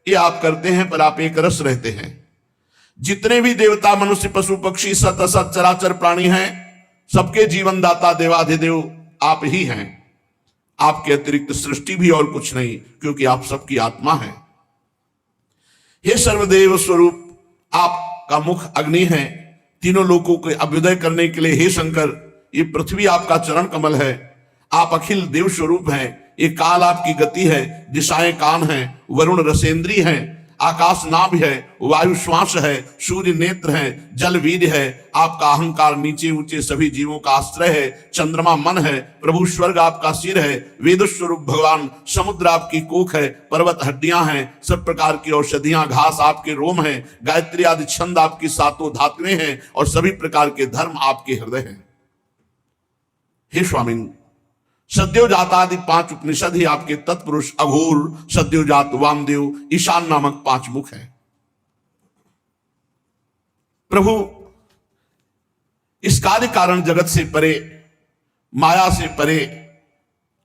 Speaker 1: ये आप करते हैं, पर आप एक रस रहते हैं। जितने भी देवता मनुष्य पशु पक्षी सत असत चराचर प्राणी हैं, सबके जीवन दाता देवाधिदेव आप ही हैं। आपके अतिरिक्त सृष्टि भी और कुछ नहीं, क्योंकि आप सबकी आत्मा हैं। हे सर्वदेव स्वरूप, आपका मुख अग्नि है। तीनों लोकों के अभ्युदय करने के लिए हे शंकर, ये पृथ्वी आपका चरण कमल है। आप अखिल देव स्वरूप हैं। ये काल आपकी गति है, दिशाएं कान हैं, वरुण रसेंद्री हैं, आकाश नाभ है, वायु श्वास है, सूर्य नेत्र है, जल वीर्य है। आपका अहंकार नीचे ऊंचे सभी जीवों का आश्रय है। चंद्रमा मन है, प्रभु स्वर्ग आपका सिर है। वेद स्वरूप भगवान समुद्र आपकी कोख है, पर्वत हड्डियां हैं, सब प्रकार की औषधियां घास आपके रोम हैं, गायत्री आदि छंद आपकी सातों धातुएं हैं, और सभी प्रकार के धर्म आपके हृदय हैं। हे स्वामी, सद्योजात आदि 5 उपनिषद ही आपके तत्पुरुष अघोर, सद्योजात, वामदेव, ईशान नामक 5 मुख हैं। प्रभु, इस कार्य कारण जगत से परे, माया से परे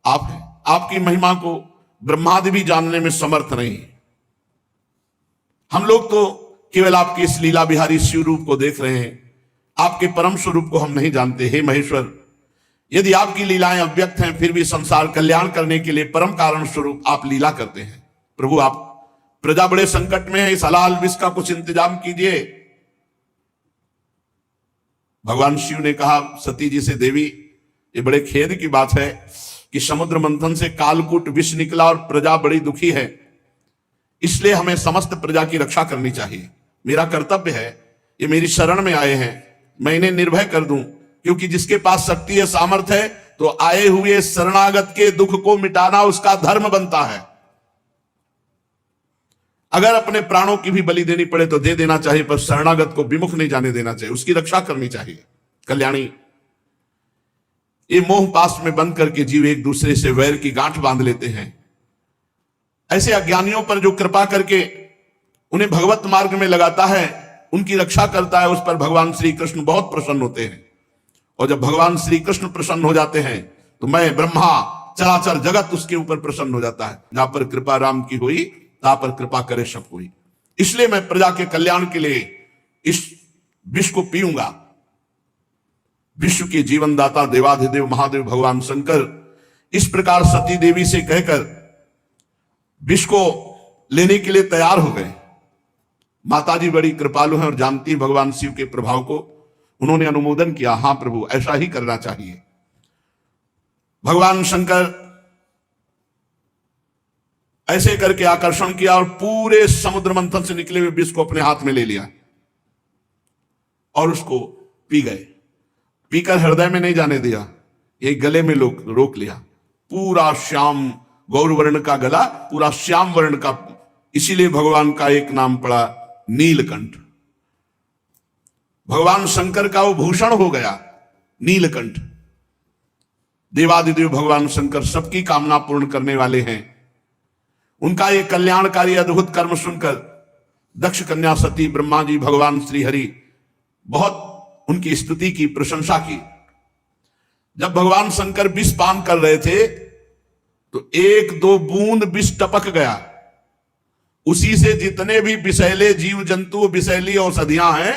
Speaker 1: आप हैं। आपकी महिमा को ब्रह्मादि भी जानने में समर्थ नहीं। हम लोग तो केवल आपके इस लीला बिहारी शिव रूप को देख रहे हैं, आपके परम स्वरूप को हम नहीं जानते। हे महेश्वर, यदि आपकी लीलाएं अव्यक्त हैं, फिर भी संसार कल्याण करने के लिए परम कारण स्वरूप आप लीला करते हैं। प्रभु, आप प्रजा बड़े संकट में है, इस हलाल विष का कुछ इंतजाम कीजिए। भगवान शिव ने कहा सती जी से, देवी, ये बड़े खेद की बात है कि समुद्र मंथन से कालकूट विष निकला और प्रजा बड़ी दुखी है। इसलिए हमें समस्त प्रजा की रक्षा करनी चाहिए। मेरा कर्तव्य है, ये मेरी शरण में आए हैं, मैं इन्हें निर्भय कर दूं, क्योंकि जिसके पास शक्ति है, सामर्थ है, तो आए हुए शरणागत के दुख को मिटाना उसका धर्म बनता है। अगर अपने प्राणों की भी बलि देनी पड़े तो दे देना चाहिए, पर शरणागत को विमुख नहीं जाने देना चाहिए, उसकी रक्षा करनी चाहिए। कल्याणी, ये मोह पास में बंद करके जीव एक दूसरे से वैर की गांठ बांध लेते हैं। ऐसे अज्ञानियों पर जो कृपा करके उन्हें भगवत मार्ग में लगाता है, उनकी रक्षा करता है, उस पर भगवान श्री कृष्ण बहुत प्रसन्न होते हैं। और जब भगवान श्री कृष्ण प्रसन्न हो जाते हैं, तो मैं ब्रह्मा चराचर जगत उसके ऊपर प्रसन्न हो जाता है। जहां पर कृपा राम की हुई, तहां पर कृपा करे सब हुई। इसलिए मैं प्रजा के कल्याण के लिए इस विष को पीऊंगा। विश्व के जीवन दाता देवाधिदेव महादेव भगवान शंकर इस प्रकार सती देवी से कहकर विष को लेने के लिए तैयार हो गए। माताजी बड़ी कृपालु हैं और जानती भगवान शिव के प्रभाव को। उन्होंने अनुमोदन किया, हां प्रभु, ऐसा ही करना चाहिए। भगवान शंकर ऐसे करके आकर्षण किया और पूरे समुद्र मंथन से निकले हुए विष को अपने हाथ में ले लिया और उसको पी गए। पीकर हृदय में नहीं जाने दिया, ये गले में रोक लिया। पूरा श्याम गौरवर्ण का गला, पूरा श्याम वर्ण का, इसीलिए भगवान का एक नाम पड़ा नीलकंठ। भगवान शंकर का वो भूषण हो गया नीलकंठ। देवादिदेव भगवान शंकर सबकी कामना पूर्ण करने वाले हैं। उनका ये कल्याणकारी अद्भुत कर्म सुनकर दक्ष कन्या सती, ब्रह्मा जी, भगवान श्री हरि बहुत उनकी स्तुति की, प्रशंसा की। जब भगवान शंकर विष पान कर रहे थे तो तो एक दो बूंद विष टपक गया, उसी से जितने भी विषैले जीव जंतु विषैली औषधियां हैं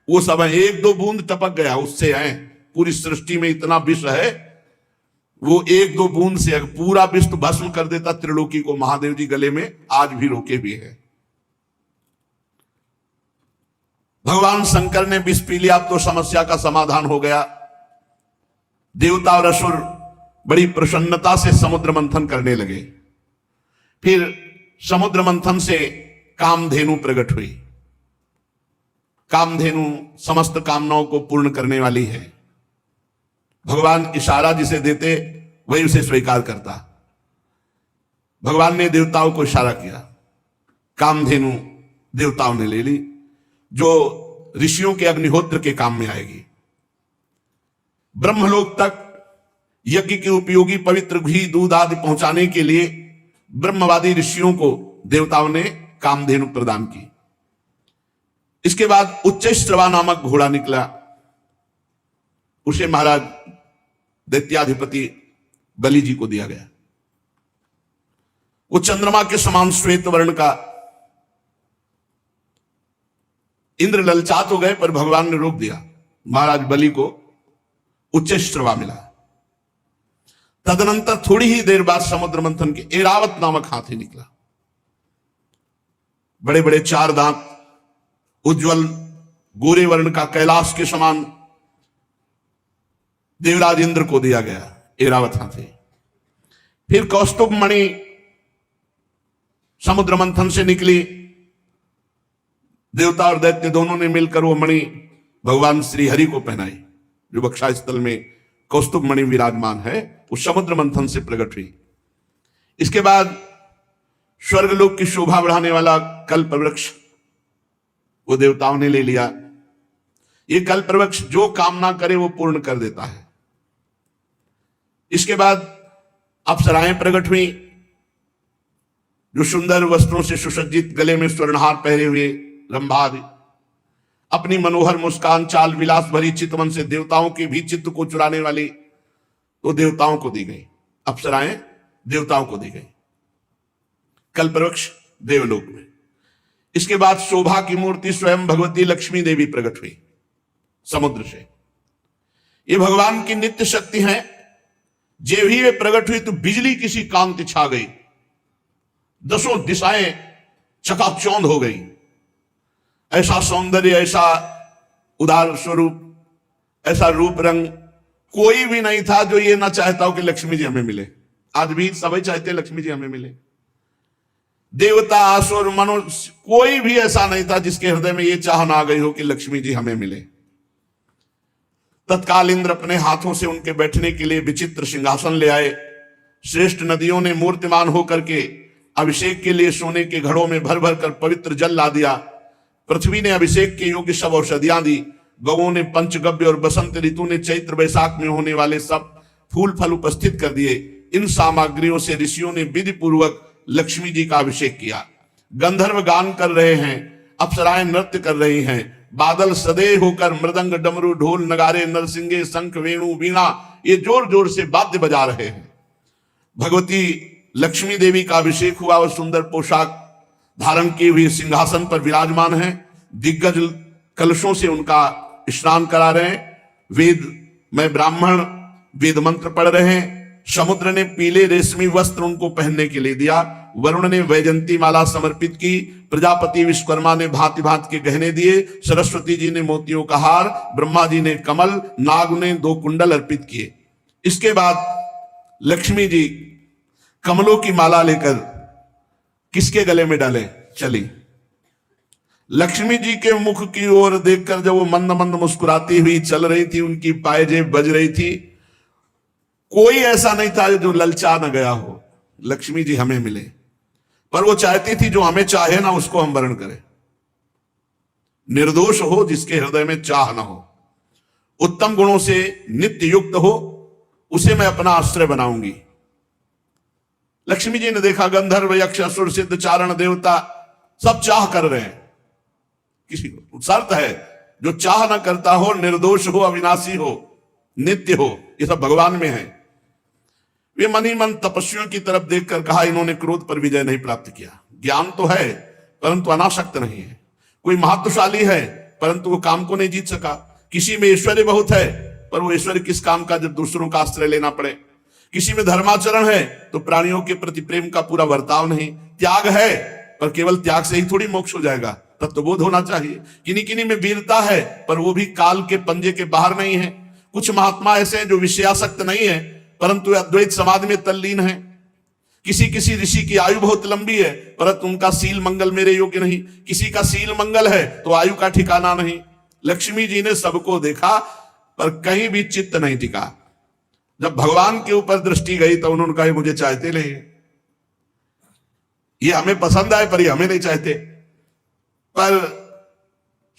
Speaker 1: वो सब है। एक दो बूंद टपक गया उससे है। पूरी सृष्टि में इतना विष है, वो एक दो बूंद से पूरा विष तो भस्म कर देता त्रिलोकी को। महादेव जी गले में आज भी रोके भी है। भगवान शंकर ने विष पी लिया तो समस्या का समाधान हो गया। देवता और असुर बड़ी प्रसन्नता से समुद्र मंथन करने लगे। फिर समुद्र मंथन से कामधेनु प्रकट हुई। कामधेनु समस्त कामनाओं को पूर्ण करने वाली है। भगवान इशारा जिसे देते वही उसे स्वीकार करता। भगवान ने देवताओं को इशारा किया, कामधेनु देवताओं ने ले ली, जो ऋषियों के अग्निहोत्र के काम में आएगी। ब्रह्मलोक तक यज्ञ के उपयोगी पवित्र घी दूध आदि पहुंचाने के लिए ब्रह्मवादी ऋषियों को देवताओं ने कामधेनु प्रदान की। इसके बाद उच्चैश्रवा नामक घोड़ा निकला, उसे महाराज दैत्याधिपति बलि जी को दिया गया। वो चंद्रमा के समान श्वेत वर्ण का। इंद्र ललचात हो गए पर भगवान ने रोक दिया। महाराज बलि को उच्चैश्रवा मिला। तदनंतर थोड़ी ही देर बाद समुद्र मंथन के ऐरावत नामक हाथी निकला। बड़े बड़े चार दांत, उज्जवल गोरे वर्ण का, कैलाश के समान। देवराज इंद्र को दिया गया ऐरावत हाथी। फिर कौस्तुभ मणि समुद्र मंथन से निकली। देवता और दैत्य दोनों ने मिलकर वो मणि भगवान श्री हरि को पहनाई। जो बक्षा स्थल में कौस्तुभ मणि विराजमान है उस समुद्र मंथन से प्रकट हुई। इसके बाद स्वर्गलोक की शोभा बढ़ाने वाला कल्प वृक्ष वो देवताओं ने ले लिया। ये कल्प वृक्ष जो कामना करे वो पूर्ण कर देता है। इसके बाद अप्सराएं प्रकट हुई, जो सुंदर वस्त्रों से सुसज्जित, गले में स्वर्णहार पहरे हुए रंभादि, अपनी मनोहर मुस्कान, चाल विलास भरी चितवन से देवताओं के भी चित्त को चुराने वाली तो देवताओं को दी गई। अप्सराएं देवताओं को दी गई, कल्पवृक्ष देवलोक में। इसके बाद शोभा की मूर्ति स्वयं भगवती लक्ष्मी देवी प्रकट हुई समुद्र से। ये भगवान की नित्य शक्ति है। जे भी वे प्रकट हुई तो बिजली किसी कांति छा गई, दसों दिशाएं चकाचौंध हो गई। ऐसा सौंदर्य, ऐसा उदार स्वरूप, ऐसा रूप रंग कोई भी नहीं था जो ये ना चाहता हो कि लक्ष्मी जी हमें मिले। आज भी सभी चाहते लक्ष्मी जी हमें मिले। देवता, असुर, मनुष्य, कोई भी ऐसा नहीं था जिसके हृदय में ये चाह ना आ गई हो कि लक्ष्मी जी हमें मिले। तत्काल इंद्र अपने हाथों से उनके बैठने के लिए विचित्र सिंहासन ले आए। श्रेष्ठ नदियों ने मूर्तिमान होकर के अभिषेक के लिए सोने के घड़ों में भर भर कर पवित्र जल ला दिया। पृथ्वी ने अभिषेक के योग्य सब औषधियां दी। गौओं ने पंचगव्य और बसंत ऋतु ने चैत्र वैशाख में होने वाले सब फूल फल उपस्थित कर दिए। इन सामग्रियों से ऋषियों ने विधि पूर्वक लक्ष्मी जी का अभिषेक किया। गंधर्व गान कर रहे हैं, अप्सराएं नृत्य कर रही हैं, बादल सदैव होकर मृदंग, डमरू, ढोल, नगारे, नरसिंगे, शंख, वेणु, वीणा ये जोर जोर से वाद्य बजा रहे हैं। भगवती लक्ष्मी देवी का अभिषेक हुआ और सुंदर पोशाक धारण किए हुए सिंहासन पर विराजमान है। दिग्गज कलशों से उनका स्नान करा रहे हैं। वेद में ब्राह्मण वेद मंत्र पढ़ रहे हैं। समुद्र ने पीले रेशमी वस्त्र उनको पहनने के लिए दिया। वरुण ने वैजंती माला समर्पित की। प्रजापति विश्वकर्मा ने भांति भांति के गहने दिए। सरस्वती जी ने मोतियों का हार, ब्रह्मा जी ने कमल, नाग ने 2 कुंडल अर्पित किए। इसके बाद लक्ष्मी जी कमलों की माला लेकर किसके गले में डाले चली। लक्ष्मी जी के मुख की ओर देखकर जब वो मंद मंद मुस्कुराती हुई चल रही थी, उनकी पायजेब बज रही थी, कोई ऐसा नहीं था जो ललचा न गया हो लक्ष्मी जी हमें मिले। पर वो चाहती थी जो हमें चाहे ना उसको हम वर्ण करें। निर्दोष हो, जिसके हृदय में चाह ना हो, उत्तम गुणों से नित्य युक्त हो, उसे मैं अपना आश्रय बनाऊंगी। लक्ष्मी जी ने देखा गंधर्व, यक्ष, असुर, सिद्ध, चारण, देवता सब चाह कर रहे हैं। किसी को शर्त है, जो चाह ना करता हो, निर्दोष हो, अविनाशी हो, नित्य हो, ये सब भगवान में है। वे मन ही मन तपस्वियों की तरफ देखकर कहा, इन्होंने क्रोध पर विजय नहीं प्राप्त किया। ज्ञान तो है परंतु अनासक्त नहीं है। कोई महत्वशाली है परंतु वो काम को नहीं जीत सका। किसी में ऐश्वर्य बहुत है पर वो ऐश्वर्य किस काम का जब दूसरों का आश्रय लेना पड़े। किसी में धर्माचरण है तो प्राणियों के प्रति प्रेम का पूरा वर्ताव नहीं। त्याग है पर केवल त्याग से ही थोड़ी मोक्ष हो जाएगा, तत्वबोध होना चाहिए। किन्हीं किन्हीं में वीरता है पर वो भी काल के पंजे के बाहर नहीं है। कुछ महात्मा ऐसे हैं जो विषयासक्त नहीं है परंतु अद्वैत समाधि में तल्लीन है। किसी किसी ऋषि की आयु बहुत लंबी है परंतु उनका सील मंगल मेरे योग्य नहीं। किसी का सील मंगल है तो आयु का ठिकाना नहीं। लक्ष्मी जी ने सबको देखा पर कहीं भी चित्त नहीं टिका। जब भगवान के ऊपर दृष्टि गई तो उन्होंने कहा, मुझे चाहते नहीं, ये हमें पसंद आए पर ये हमें नहीं चाहते। पर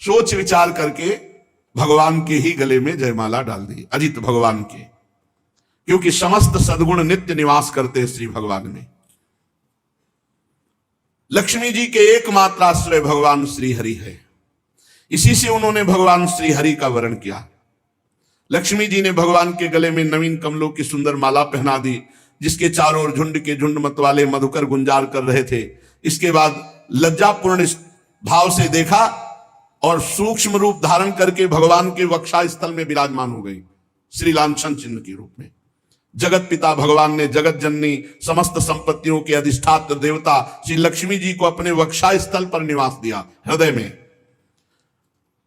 Speaker 1: सोच विचार करके भगवान के ही गले में जयमाला डाल दी, अजित भगवान के, क्योंकि समस्त सद्गुण नित्य निवास करते श्री भगवान में। लक्ष्मी जी के एकमात्र आश्रय भगवान श्री हरि है। इसी से उन्होंने भगवान श्री हरि का वर्ण किया। लक्ष्मी जी ने भगवान के गले में नवीन कमलों की सुंदर माला पहना दी, जिसके चारों ओर झुंड के झुंड मतवाले मधुकर गुंजार कर रहे थे। इसके बाद लज्जापूर्ण भाव से देखा और सूक्ष्म रूप धारण करके भगवान के वक्षा स्थल में विराजमान हो गई, श्री लांछन चिन्ह के रूप में। जगत पिता भगवान ने जगत जननी समस्त संपत्तियों के अधिष्ठात्र देवता श्री लक्ष्मी जी को अपने वक्षा स्थल पर निवास दिया, हृदय में।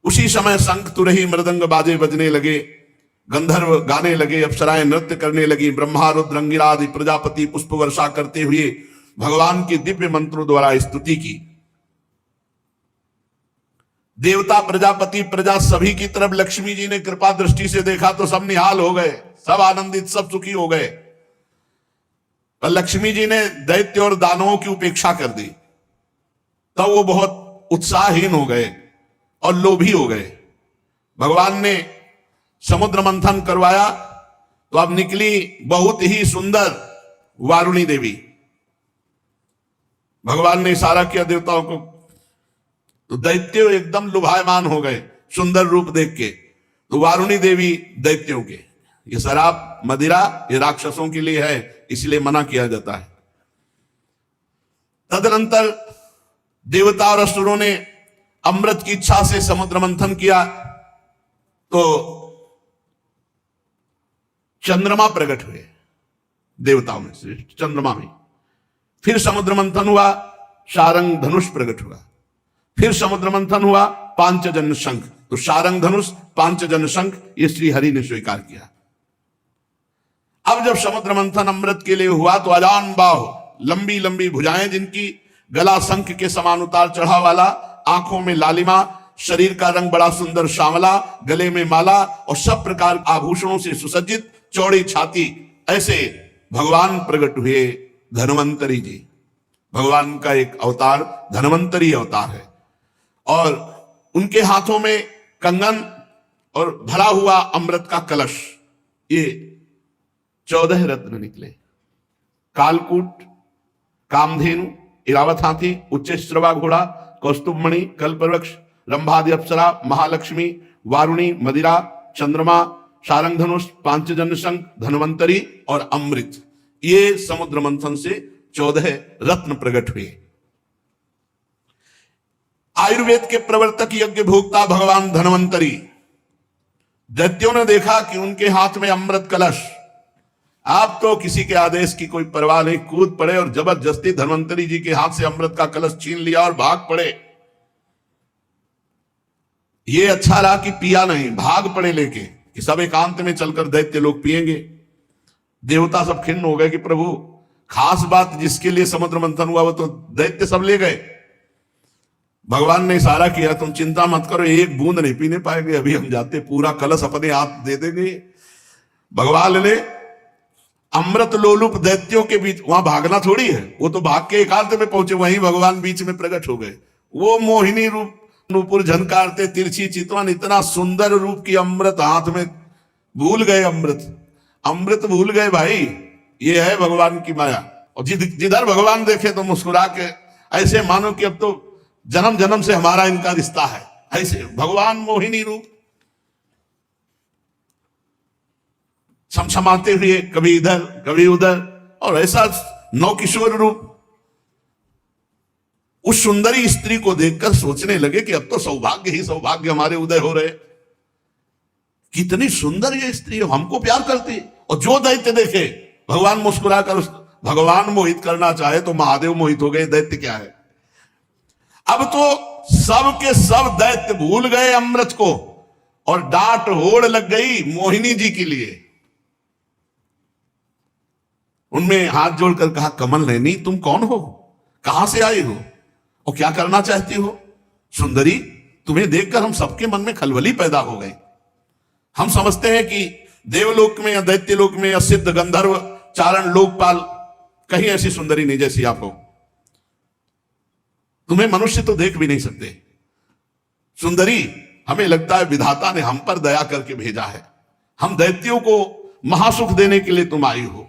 Speaker 1: उसी समय शंख तुरही मृदंग बाजे बजने लगे, गंधर्व गाने लगे, अप्सराएं नृत्य करने लगी। ब्रह्मा रुद्र अंगिरा आदि प्रजापति पुष्प वर्षा करते हुए भगवान की दिव्य मंत्रों द्वारा स्तुति की। देवता प्रजापति प्रजा सभी की तरफ लक्ष्मी जी ने कृपा दृष्टि से देखा तो सब निहाल हो गए, सब आनंदित, सब सुखी हो गए। पर लक्ष्मी जी ने दैत्य और दानवों की उपेक्षा कर दी, तब वो बहुत उत्साहहीन हो गए और लोभी हो गए। भगवान ने समुद्र मंथन करवाया तो अब निकली बहुत ही सुंदर वारुणी देवी। भगवान ने इशारा किया देवताओं को, तो दैत्य एकदम लुभायमान हो गए सुंदर रूप देख के। तो वारुणी देवी दैत्यों के, ये शराब मदिरा ये राक्षसों के लिए है, इसलिए मना किया जाता है। तदनंतर देवता और असुरों ने अमृत की इच्छा से समुद्र मंथन किया तो चंद्रमा प्रकट हुए देवताओं में से, चंद्रमा में। फिर समुद्र मंथन हुआ, शारंग धनुष प्रकट हुआ। फिर समुद्र मंथन हुआ, पांचजन्य शंख। तो शारंग धनुष पांचजन्य शंख ये श्री हरि ने स्वीकार किया। अब जब समुद्र मंथन अमृत के लिए हुआ तो अजान बाहु, लंबी लंबी भुजाएं जिनकी, गला शंख के समान उतार चढ़ाव वाला, आंखों में लालिमा, शरीर का रंग बड़ा सुंदर श्यामला, गले में माला और सब प्रकार आभूषणों से सुसज्जित, चौड़ी छाती, ऐसे भगवान प्रकट हुए धन्वंतरी जी। भगवान का एक अवतार धन्वंतरी अवतार है और उनके हाथों में कंगन और भरा हुआ अमृत का कलश। ये 14 रत्न निकले, कालकूट, कामधेनु, इरावत हाथी, उच्च श्रवा घोड़ा, कौस्तुभमणि, कल्पवृक्ष, रंभादि अप्सरा, महालक्ष्मी, वारुणी, मदिरा, चंद्रमा, शारंग धनुष, पांचजन्य शंख, धन्वंतरी और अमृत। ये समुद्र मंथन से 14 रत्न प्रकट हुए। आयुर्वेद के प्रवर्तक यज्ञ भोक्ता भगवान धन्वंतरी, दैत्यों ने देखा कि उनके हाथ में अमृत कलश। आप तो किसी के आदेश की कोई परवाह नहीं, कूद पड़े और जबरदस्ती धन्वंतरी जी के हाथ से अमृत का कलश छीन लिया और भाग पड़े। ये अच्छा रहा कि पिया नहीं, भाग पड़े लेके कि सब एकांत में चलकर दैत्य लोग पिएंगे। देवता सब खिन्न हो गए कि प्रभु, खास बात जिसके लिए समुद्र मंथन हुआ वो तो दैत्य सब ले गए। भगवान ने इशारा किया, तुम चिंता मत करो, एक बूंद नहीं पीने पाएंगे, अभी हम जाते पूरा कलश अपने हाथ दे देंगे। भगवान ने अमृत लोलुप दैत्यों के बीच, वहां भागना थोड़ी है, वो तो भाग के एकांत में पहुंचे, वहीं भगवान बीच में प्रकट हो गए। वो मोहिनी रूप, नूपुर झनकारते, तिरछी चितवन, इतना सुंदर रूप की अमृत हाथ में, भूल गए अमृत भूल गए भाई। ये है भगवान की माया। और जिधर भगवान देखे तो मुस्कुरा के, ऐसे मानो कि अब तो जन्म जन्म से हमारा इनका रिश्ता है, ऐसे भगवान मोहिनी रूप। छमछमाते हुए कभी इधर कभी उधर, और ऐसा नवकिशोर रूप। उस सुंदरी स्त्री को देखकर सोचने लगे कि अब तो सौभाग्य ही सौभाग्य हमारे उदय हो रहे। कितनी सुंदर ये स्त्री है, हमको प्यार करती। और जो दैत्य देखे, भगवान मुस्कुराकर, भगवान मोहित करना चाहे तो महादेव मोहित हो गए, दैत्य क्या है। अब तो सब के सब दैत्य भूल गए अमृत को, और डांट होड़ लग गई मोहिनी जी के लिए। उनमें हाथ जोड़कर कहा, कमल नैनी तुम कौन हो, कहां से आई हो और क्या करना चाहती हो। सुंदरी, तुम्हें देखकर हम सबके मन में खलबली पैदा हो गई। हम समझते हैं कि देवलोक में या दैत्य लोक में या सिद्ध गंधर्व चारण लोकपाल कहीं ऐसी सुंदरी नहीं जैसी आप हो। तुम्हें मनुष्य तो देख भी नहीं सकते। सुंदरी, हमें लगता है विधाता ने हम पर दया करके भेजा है। हम दैत्यों को महासुख देने के लिए तुम आई हो।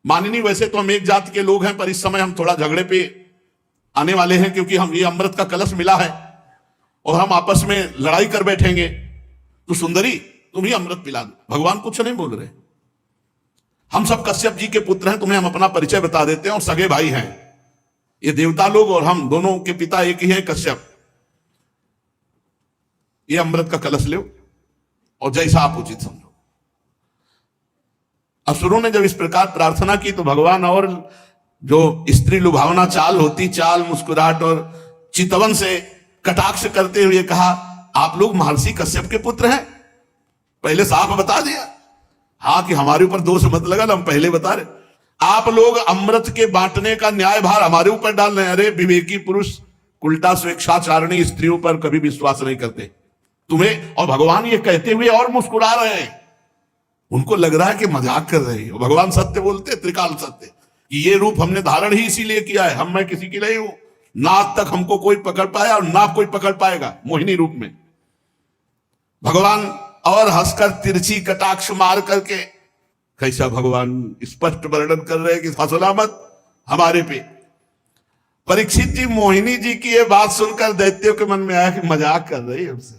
Speaker 1: मानिनी, वैसे तो हम एक जाति के लोग हैं, पर इस समय हम थोड़ा झगड़े पे आने वाले हैं, क्योंकि हम ये अमृत का कलश मिला है और हम आपस में लड़ाई कर बैठेंगे। तो सुंदरी, तुम ही अमृत पिला दो। भगवान कुछ नहीं बोल रहे। हम सब कश्यप जी के पुत्र हैं, तुम्हें हम अपना परिचय बता देते हैं, और सगे भाई हैं ये देवता लोग, और हम दोनों के पिता एक ही हैं, कश्यप। ये अमृत का कलश लो और जैसा आप उचित समझो। असुरों ने जब इस प्रकार प्रार्थना की तो भगवान, और जो स्त्री लुभावना चाल होती, चाल, मुस्कुराहट और चितवन से कटाक्ष करते हुए कहा, आप लोग महर्षि कश्यप के पुत्र हैं। पहले साफ बता दिया, हाँ, कि हमारे ऊपर दोष मत लगा, हम पहले बता रहे। आप लोग अमृत के बांटने का न्याय भार हमारे ऊपर डाल रहे हैं। अरे विवेकी पुरुष उल्टा स्वेच्छाचारिणी स्त्रियों पर कभी विश्वास नहीं करते तुम्हें। और भगवान ये कहते हुए और मुस्कुरा रहे हैं। उनको लग रहा है कि मजाक कर रहे हो। भगवान सत्य बोलते, त्रिकाल सत्य। ये रूप हमने धारण ही इसीलिए किया है, मैं किसी की नहीं हूं। ना आज तक हमको कोई पकड़ पाया और ना कोई पकड़ पाएगा मोहिनी रूप में। भगवान और हंसकर तिरछी कटाक्ष मार करके, कैसा भगवान स्पष्ट वर्णन कर रहे हैं कि फसला मत हमारे पे। परीक्षित जी, मोहिनी जी की ये बात सुनकर दैत्यों के मन में आया कि मजाक कर रही है हमसे।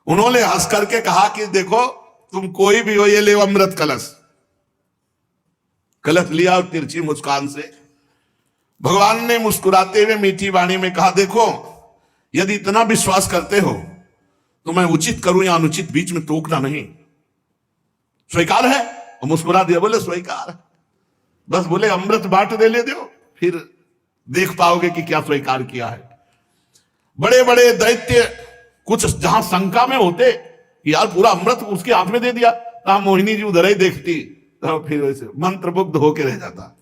Speaker 1: उन्होंने हंस करके कहा कि देखो, तुम कोई भी हो, ये ले अमृत कलश। कलश लिया और तिरछी मुस्कान से भगवान ने मुस्कुराते हुए मीठी वाणी में कहा, देखो, यदि इतना विश्वास करते हो तो मैं उचित करूं या अनुचित बीच में टोकना नहीं। स्वीकार है? और मुस्कुरा दिया, बोले स्वीकार है। बस बोले अमृत बांट दे ले दो, फिर देख पाओगे कि क्या स्वीकार किया है। बड़े बड़े दैत्य कुछ जहां शंका में होते कि यार पूरा अमृत उसके हाथ में दे दिया, तो मोहिनी जी उधर ही देखती, तो फिर वैसे मंत्रमुग्ध होके रह जाता।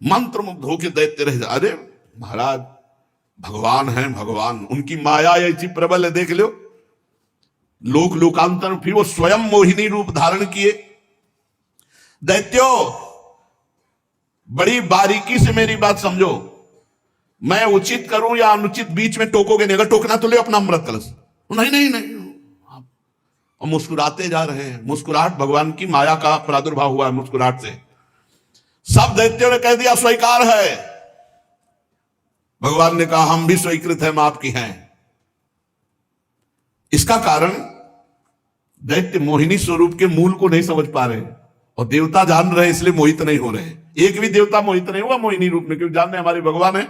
Speaker 1: मंत्रमुग्ध होके दैत्य रह जाता। अरे महाराज, भगवान है, भगवान, उनकी माया ऐसी प्रबल है, देख लो। लोक लोकांतर फिर वो स्वयं मोहिनी रूप धारण किए। दैत्यो, बड़ी बारीकी से मेरी बात समझो। मैं उचित करूं या अनुचित बीच में टोकोगे नहीं। अगर टोकना तो ले अपना अमृत कलश। नहीं नहीं नहीं, और मुस्कुराते जा रहे हैं। मुस्कुराहट भगवान की माया का प्रादुर्भाव हुआ है मुस्कुराहट से। सब दैत्यों ने कह दिया स्वीकार है। भगवान ने कहा, हम भी स्वीकृत हैं, मां आपकी हैं। इसका कारण दैत्य मोहिनी स्वरूप के मूल को नहीं समझ पा रहे, और देवता जान रहे, इसलिए मोहित नहीं हो रहे। एक भी देवता मोहित नहीं हुआ मोहिनी रूप में, क्योंकि जान रहे हमारे भगवान है।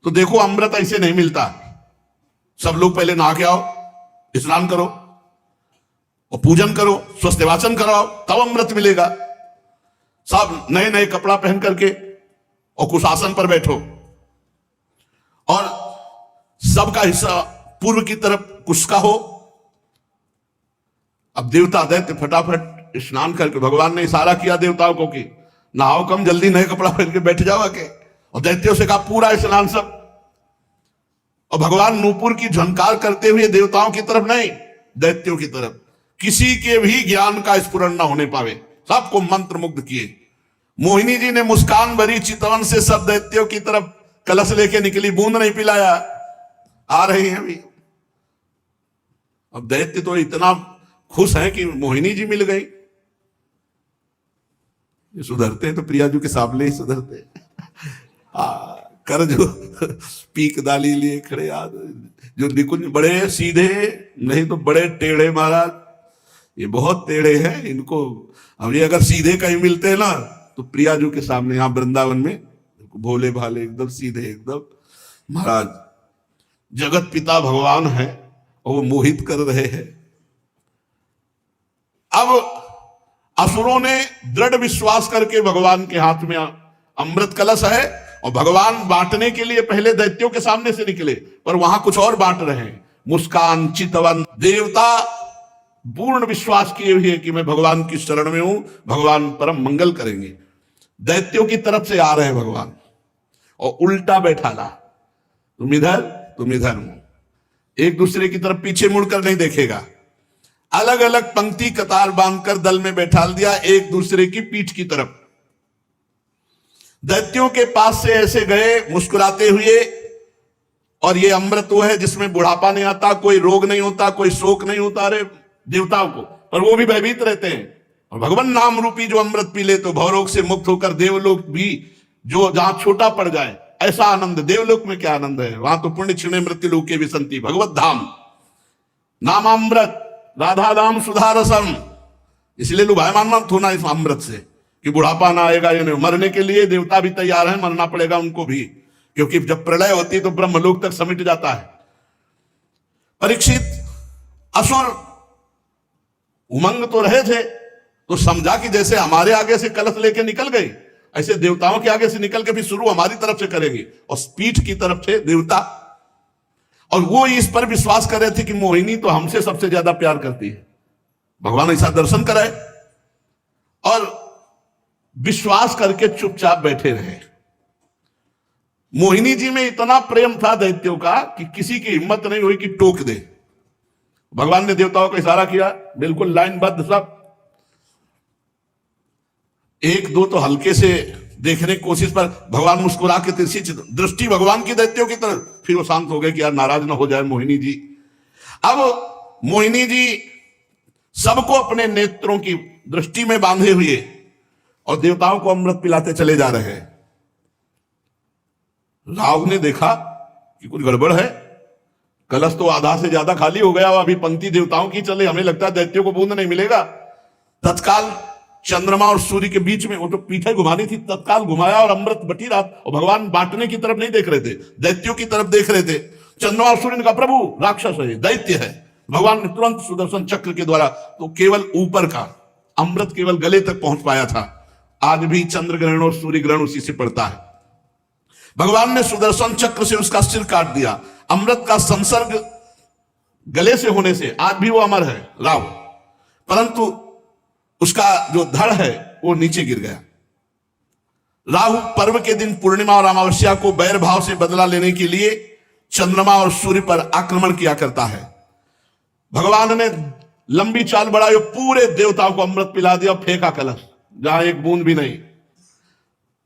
Speaker 1: तो देखो, अमृत ऐसे नहीं मिलता। सब लोग पहले नहा के आओ, स्नान करो और पूजन करो, स्वस्थवाचन कराओ, तब अमृत मिलेगा। सब नए नए कपड़ा पहन करके और कुछ आसन पर बैठो, और सबका हिस्सा पूर्व की तरफ कुछ का हो। अब देवता दैत्य फटाफट स्नान करके, भगवान ने इशारा किया देवताओं को कि नहाओ, कम जल्दी नए कपड़ा पहन के बैठ जाओ के। और दैत्यों से कहा पूरा स्नान सब। और भगवान नूपुर की झंकार करते हुए देवताओं की तरफ नहीं, दैत्यों की तरफ, किसी के भी ज्ञान का स्फुरण न होने पावे, सबको मंत्र मुग्ध किए। मोहिनी जी ने मुस्कान भरी चितवन से सब दैत्यों की तरफ कलश लेके निकली, बूंद नहीं पिलाया। आ रही हैं अभी। अब दैत्य तो इतना खुश है कि मोहिनी जी मिल गई। ये सुधरते हैं तो प्रियाजू के सामने ही सुधरते कर जो पीक दाली लिए खड़े, जो निकुंज बड़े सीधे नहीं तो बड़े टेढ़े महाराज। ये बहुत टेढ़े हैं, इनको अब ये अगर सीधे कहीं मिलते हैं ना तो प्रियाजू के सामने यहाँ वृंदावन में भोले भाले एकदम सीधे एकदम, महाराज जगत पिता भगवान है और वो मोहित कर रहे हैं। अब असुरों ने दृढ़ विश्वास करके भगवान के हाथ में अमृत कलश है और भगवान बांटने के लिए पहले दैत्यों के सामने से निकले, पर वहां कुछ और बांट रहे हैं। मुस्कान चितवन देवता पूर्ण विश्वास किए हुए कि मैं भगवान की शरण में हूं, भगवान परम मंगल करेंगे। दैत्यों की तरफ से आ रहे हैं भगवान और उल्टा बैठा ला, तुम इधर तुम इधर, एक दूसरे की तरफ पीछे मुड़कर नहीं देखेगा। अलग अलग पंक्ति कतार बांधकर दल में बैठा दिया एक दूसरे की पीठ की तरफ। दैत्यों के पास से ऐसे गए मुस्कुराते हुए, और ये अमृत वो है जिसमें बुढ़ापा नहीं आता, कोई रोग नहीं होता, कोई शोक नहीं होता। अरे देवताओं को, पर वो भी भयभीत रहते हैं। और भगवान नाम रूपी जो अमृत पी ले तो भवरोग से मुक्त होकर देवलोक भी जो जहां छोटा पड़ जाए, ऐसा आनंद देवलोक में क्या आनंद है। वहां तो पुण्य क्षीणे मृत्यु लोके विसंति भगवत धाम नामामृत राधा धाम सुधारसम। इसलिए लुभायमान मत होना इस अमृत से कि बुढ़ापा ना आएगा। ये नहीं, मरने के लिए देवता भी तैयार है, मरना पड़ेगा उनको भी, क्योंकि जब प्रलय होती है तो ब्रह्मलोक तक समिट जाता है। परीक्षित असुर उमंग तो रहे थे, तो समझा कि जैसे हमारे आगे से कलश लेके निकल गए, ऐसे देवताओं के आगे से निकल के भी शुरू हमारी तरफ से करेंगे। और पीठ की तरफ से देवता, और वो इस पर विश्वास कर रहे थे कि मोहिनी तो हमसे सबसे ज्यादा प्यार करती है, भगवान ऐसा दर्शन कराए, और विश्वास करके चुपचाप बैठे रहे। मोहिनी जी में इतना प्रेम था दैत्यों का कि किसी की हिम्मत नहीं हुई कि टोक दे। भगवान ने देवताओं को इशारा किया, बिल्कुल लाइनबद्ध सब। एक दो तो हल्के से देखने की कोशिश पर भगवान मुस्कुरा के तिरछी दृष्टि भगवान की दैत्यों की तरफ, फिर वो शांत हो गए कि यार नाराज ना हो जाए मोहिनी जी। अब मोहिनी जी सबको अपने नेत्रों की दृष्टि में बांधे हुए और देवताओं को अमृत पिलाते चले जा रहे हैं। राव ने देखा कि कुछ गड़बड़ है, कलश तो आधा से ज्यादा खाली हो गया, अभी पंक्ति देवताओं की चले, हमें लगता है दैत्यों को बूंद नहीं मिलेगा। तत्काल चंद्रमा और सूर्य के बीच में, वो तो पीठे घुमानी थी, तत्काल घुमाया और अमृत बटी रहा। और भगवान बांटने की तरफ नहीं देख रहे थे, दैत्यों की तरफ देख रहे थे। चंद्रमा और सूर्य ने कहा प्रभु राक्षस है, दैत्य है। भगवान ने तुरंत सुदर्शन चक्र के द्वारा, तो केवल ऊपर का अमृत केवल गले तक पहुंच पाया था। आज भी चंद्र ग्रहण और सूर्य ग्रहण उसी से पड़ता है। भगवान ने सुदर्शन चक्र से उसका सिर काट दिया। अमृत का संसर्ग गले से होने से आज भी वो अमर है राव, परंतु उसका जो धड़ है वो नीचे गिर गया। राहु पर्व के दिन पूर्णिमा और अमावस्या को बैर भाव से बदला लेने के लिए चंद्रमा और सूर्य पर आक्रमण किया करता है। भगवान ने लंबी चाल बढ़ाई, पूरे देवताओं को अमृत पिला दिया, फेंका कलश, जहां एक बूंद भी नहीं।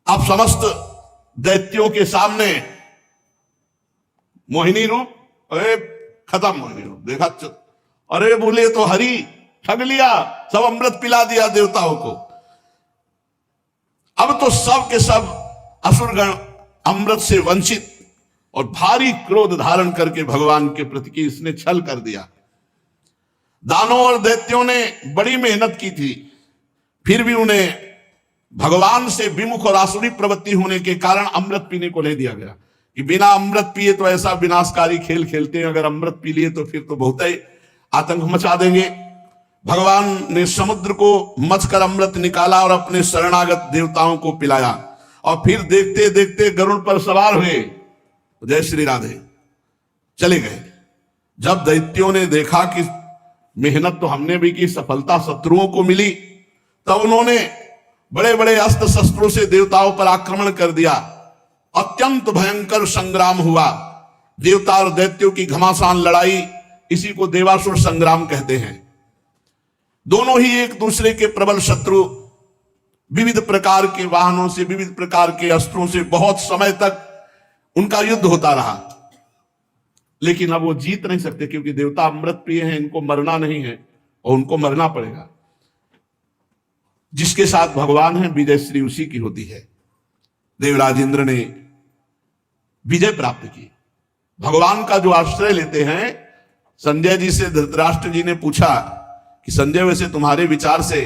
Speaker 1: अब समस्त दैत्यों के सामने मोहिनी रूप, अरे खत्म मोहिनी रूप देखा, अरे बोले तो हरी ठग लिया, सब अमृत पिला दिया देवताओं को। अब तो सब के सब असुरगण अमृत से वंचित और भारी क्रोध धारण करके भगवान के प्रति कि इसने छल कर दिया। दानों और दैत्यों ने बड़ी मेहनत की थी, फिर भी उन्हें भगवान से विमुख और आसुरी प्रवृत्ति होने के कारण अमृत पीने को नहीं दिया गया कि बिना अमृत पिए तो ऐसा विनाशकारी खेल खेलते हैं, अगर अमृत पी लिए तो फिर तो बहुत ही आतंक मचा देंगे। भगवान ने समुद्र को मथकर अमृत निकाला और अपने शरणागत देवताओं को पिलाया, और फिर देखते देखते गरुड़ पर सवार हुए, जय श्री राधे, चले गए। जब दैत्यों ने देखा कि मेहनत तो हमने भी की, सफलता शत्रुओं को मिली, तब उन्होंने बड़े बड़े अस्त्र शस्त्रों से देवताओं पर आक्रमण कर दिया। अत्यंत भयंकर संग्राम हुआ, देवता और दैत्यों की घमासान लड़ाई, इसी को देवासुर संग्राम कहते हैं। दोनों ही एक दूसरे के प्रबल शत्रु, विविध प्रकार के वाहनों से, विविध प्रकार के अस्त्रों से बहुत समय तक उनका युद्ध होता रहा, लेकिन अब वो जीत नहीं सकते क्योंकि देवता अमृत पिए हैं, इनको मरना नहीं है और उनको मरना पड़ेगा। जिसके साथ भगवान है विजय श्री उसी की होती है। देवराज इंद्र ने विजय प्राप्त की। भगवान का जो आश्रय लेते हैं, संजय जी से धृतराष्ट्र जी ने पूछा कि संजय वैसे तुम्हारे विचार से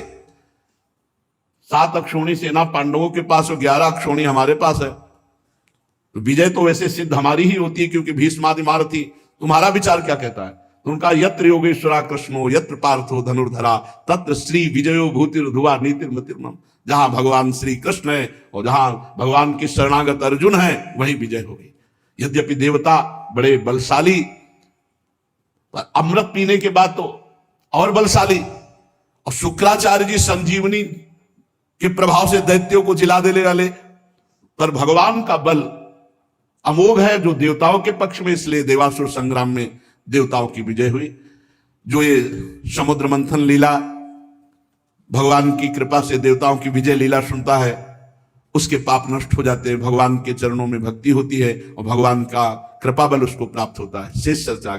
Speaker 1: 7 अक्षौणी सेना पांडवों के पास और 11 अक्षौणी हमारे पास है, तो विजय तो वैसे सिद्ध हमारी ही होती है क्योंकि भीष्मादि महारथी। तुम्हारा विचार क्या कहता है? तो उनका यत्र योगेश्वरा कृष्णो यत्र पार्थो धनुर्धरा तत्र श्री विजयो भूतिर्धुवा नीतिर्मतिर्मम। जहां भगवान श्री कृष्ण है और जहां भगवान के शरणागत अर्जुन है वहीं विजय होगी। यद्यपि देवता बड़े बलशाली, पर अमृत पीने के बाद तो और बलशाली, और शुक्राचार्य जी संजीवनी के प्रभाव से दैत्यों को जिला देने वाले, पर भगवान का बल अमोघ है जो देवताओं के पक्ष में, इसलिए देवासुर संग्राम में देवताओं की विजय हुई। जो ये समुद्र मंथन लीला, भगवान की कृपा से देवताओं की विजय लीला सुनता है, उसके पाप नष्ट हो जाते हैं, भगवान के चरणों में भक्ति होती है और भगवान का कृपा बल उसको प्राप्त होता है। शेष चर्चा